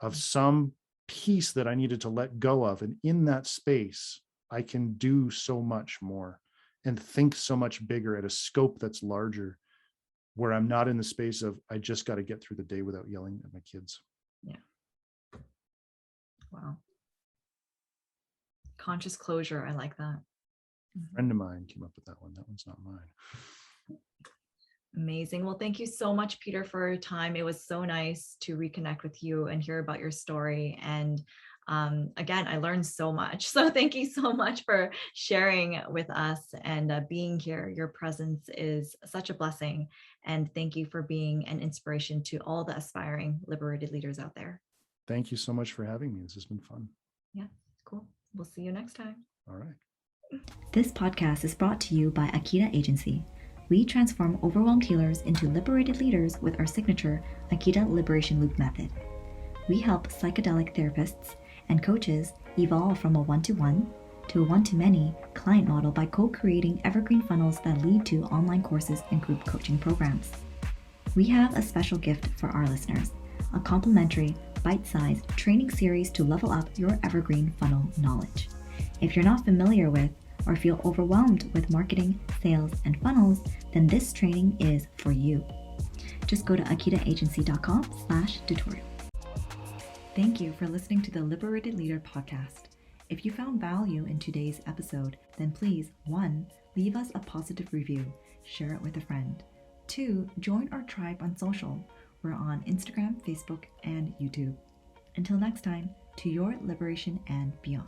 of some piece that I needed to let go of. And in that space, I can do so much more and think so much bigger at a scope that's larger, where I'm not in the space of, I just got to get through the day without yelling at my kids. Yeah. Wow. Conscious closure. I like that. A friend of mine came up with that one. That one's not mine. Amazing. Well, thank you so much, Peter, for your time. It was so nice to reconnect with you and hear about your story. And again, I learned so much. So thank you so much for sharing with us and being here. Your presence is such a blessing. And thank you for being an inspiration to all the aspiring liberated leaders out there. Thank you so much for having me. This has been fun. Yeah, cool. We'll see you next time. All right. This podcast is brought to you by Akita Agency. We transform overwhelmed healers into liberated leaders with our signature Akita Liberation Loop method. We help psychedelic therapists and coaches evolve from a one-to-one to a one-to-many client model by co-creating evergreen funnels that lead to online courses and group coaching programs. We have a special gift for our listeners, a complimentary, bite-sized training series to level up your evergreen funnel knowledge. If you're not familiar with or feel overwhelmed with marketing, sales, and funnels, then this training is for you. Just go to akitaagency.com/tutorial. Thank you for listening to the Liberated Leader podcast. If you found value in today's episode, then please, 1, leave us a positive review, share it with a friend. 2, join our tribe on social. We're on Instagram, Facebook, and YouTube. Until next time, to your liberation and beyond.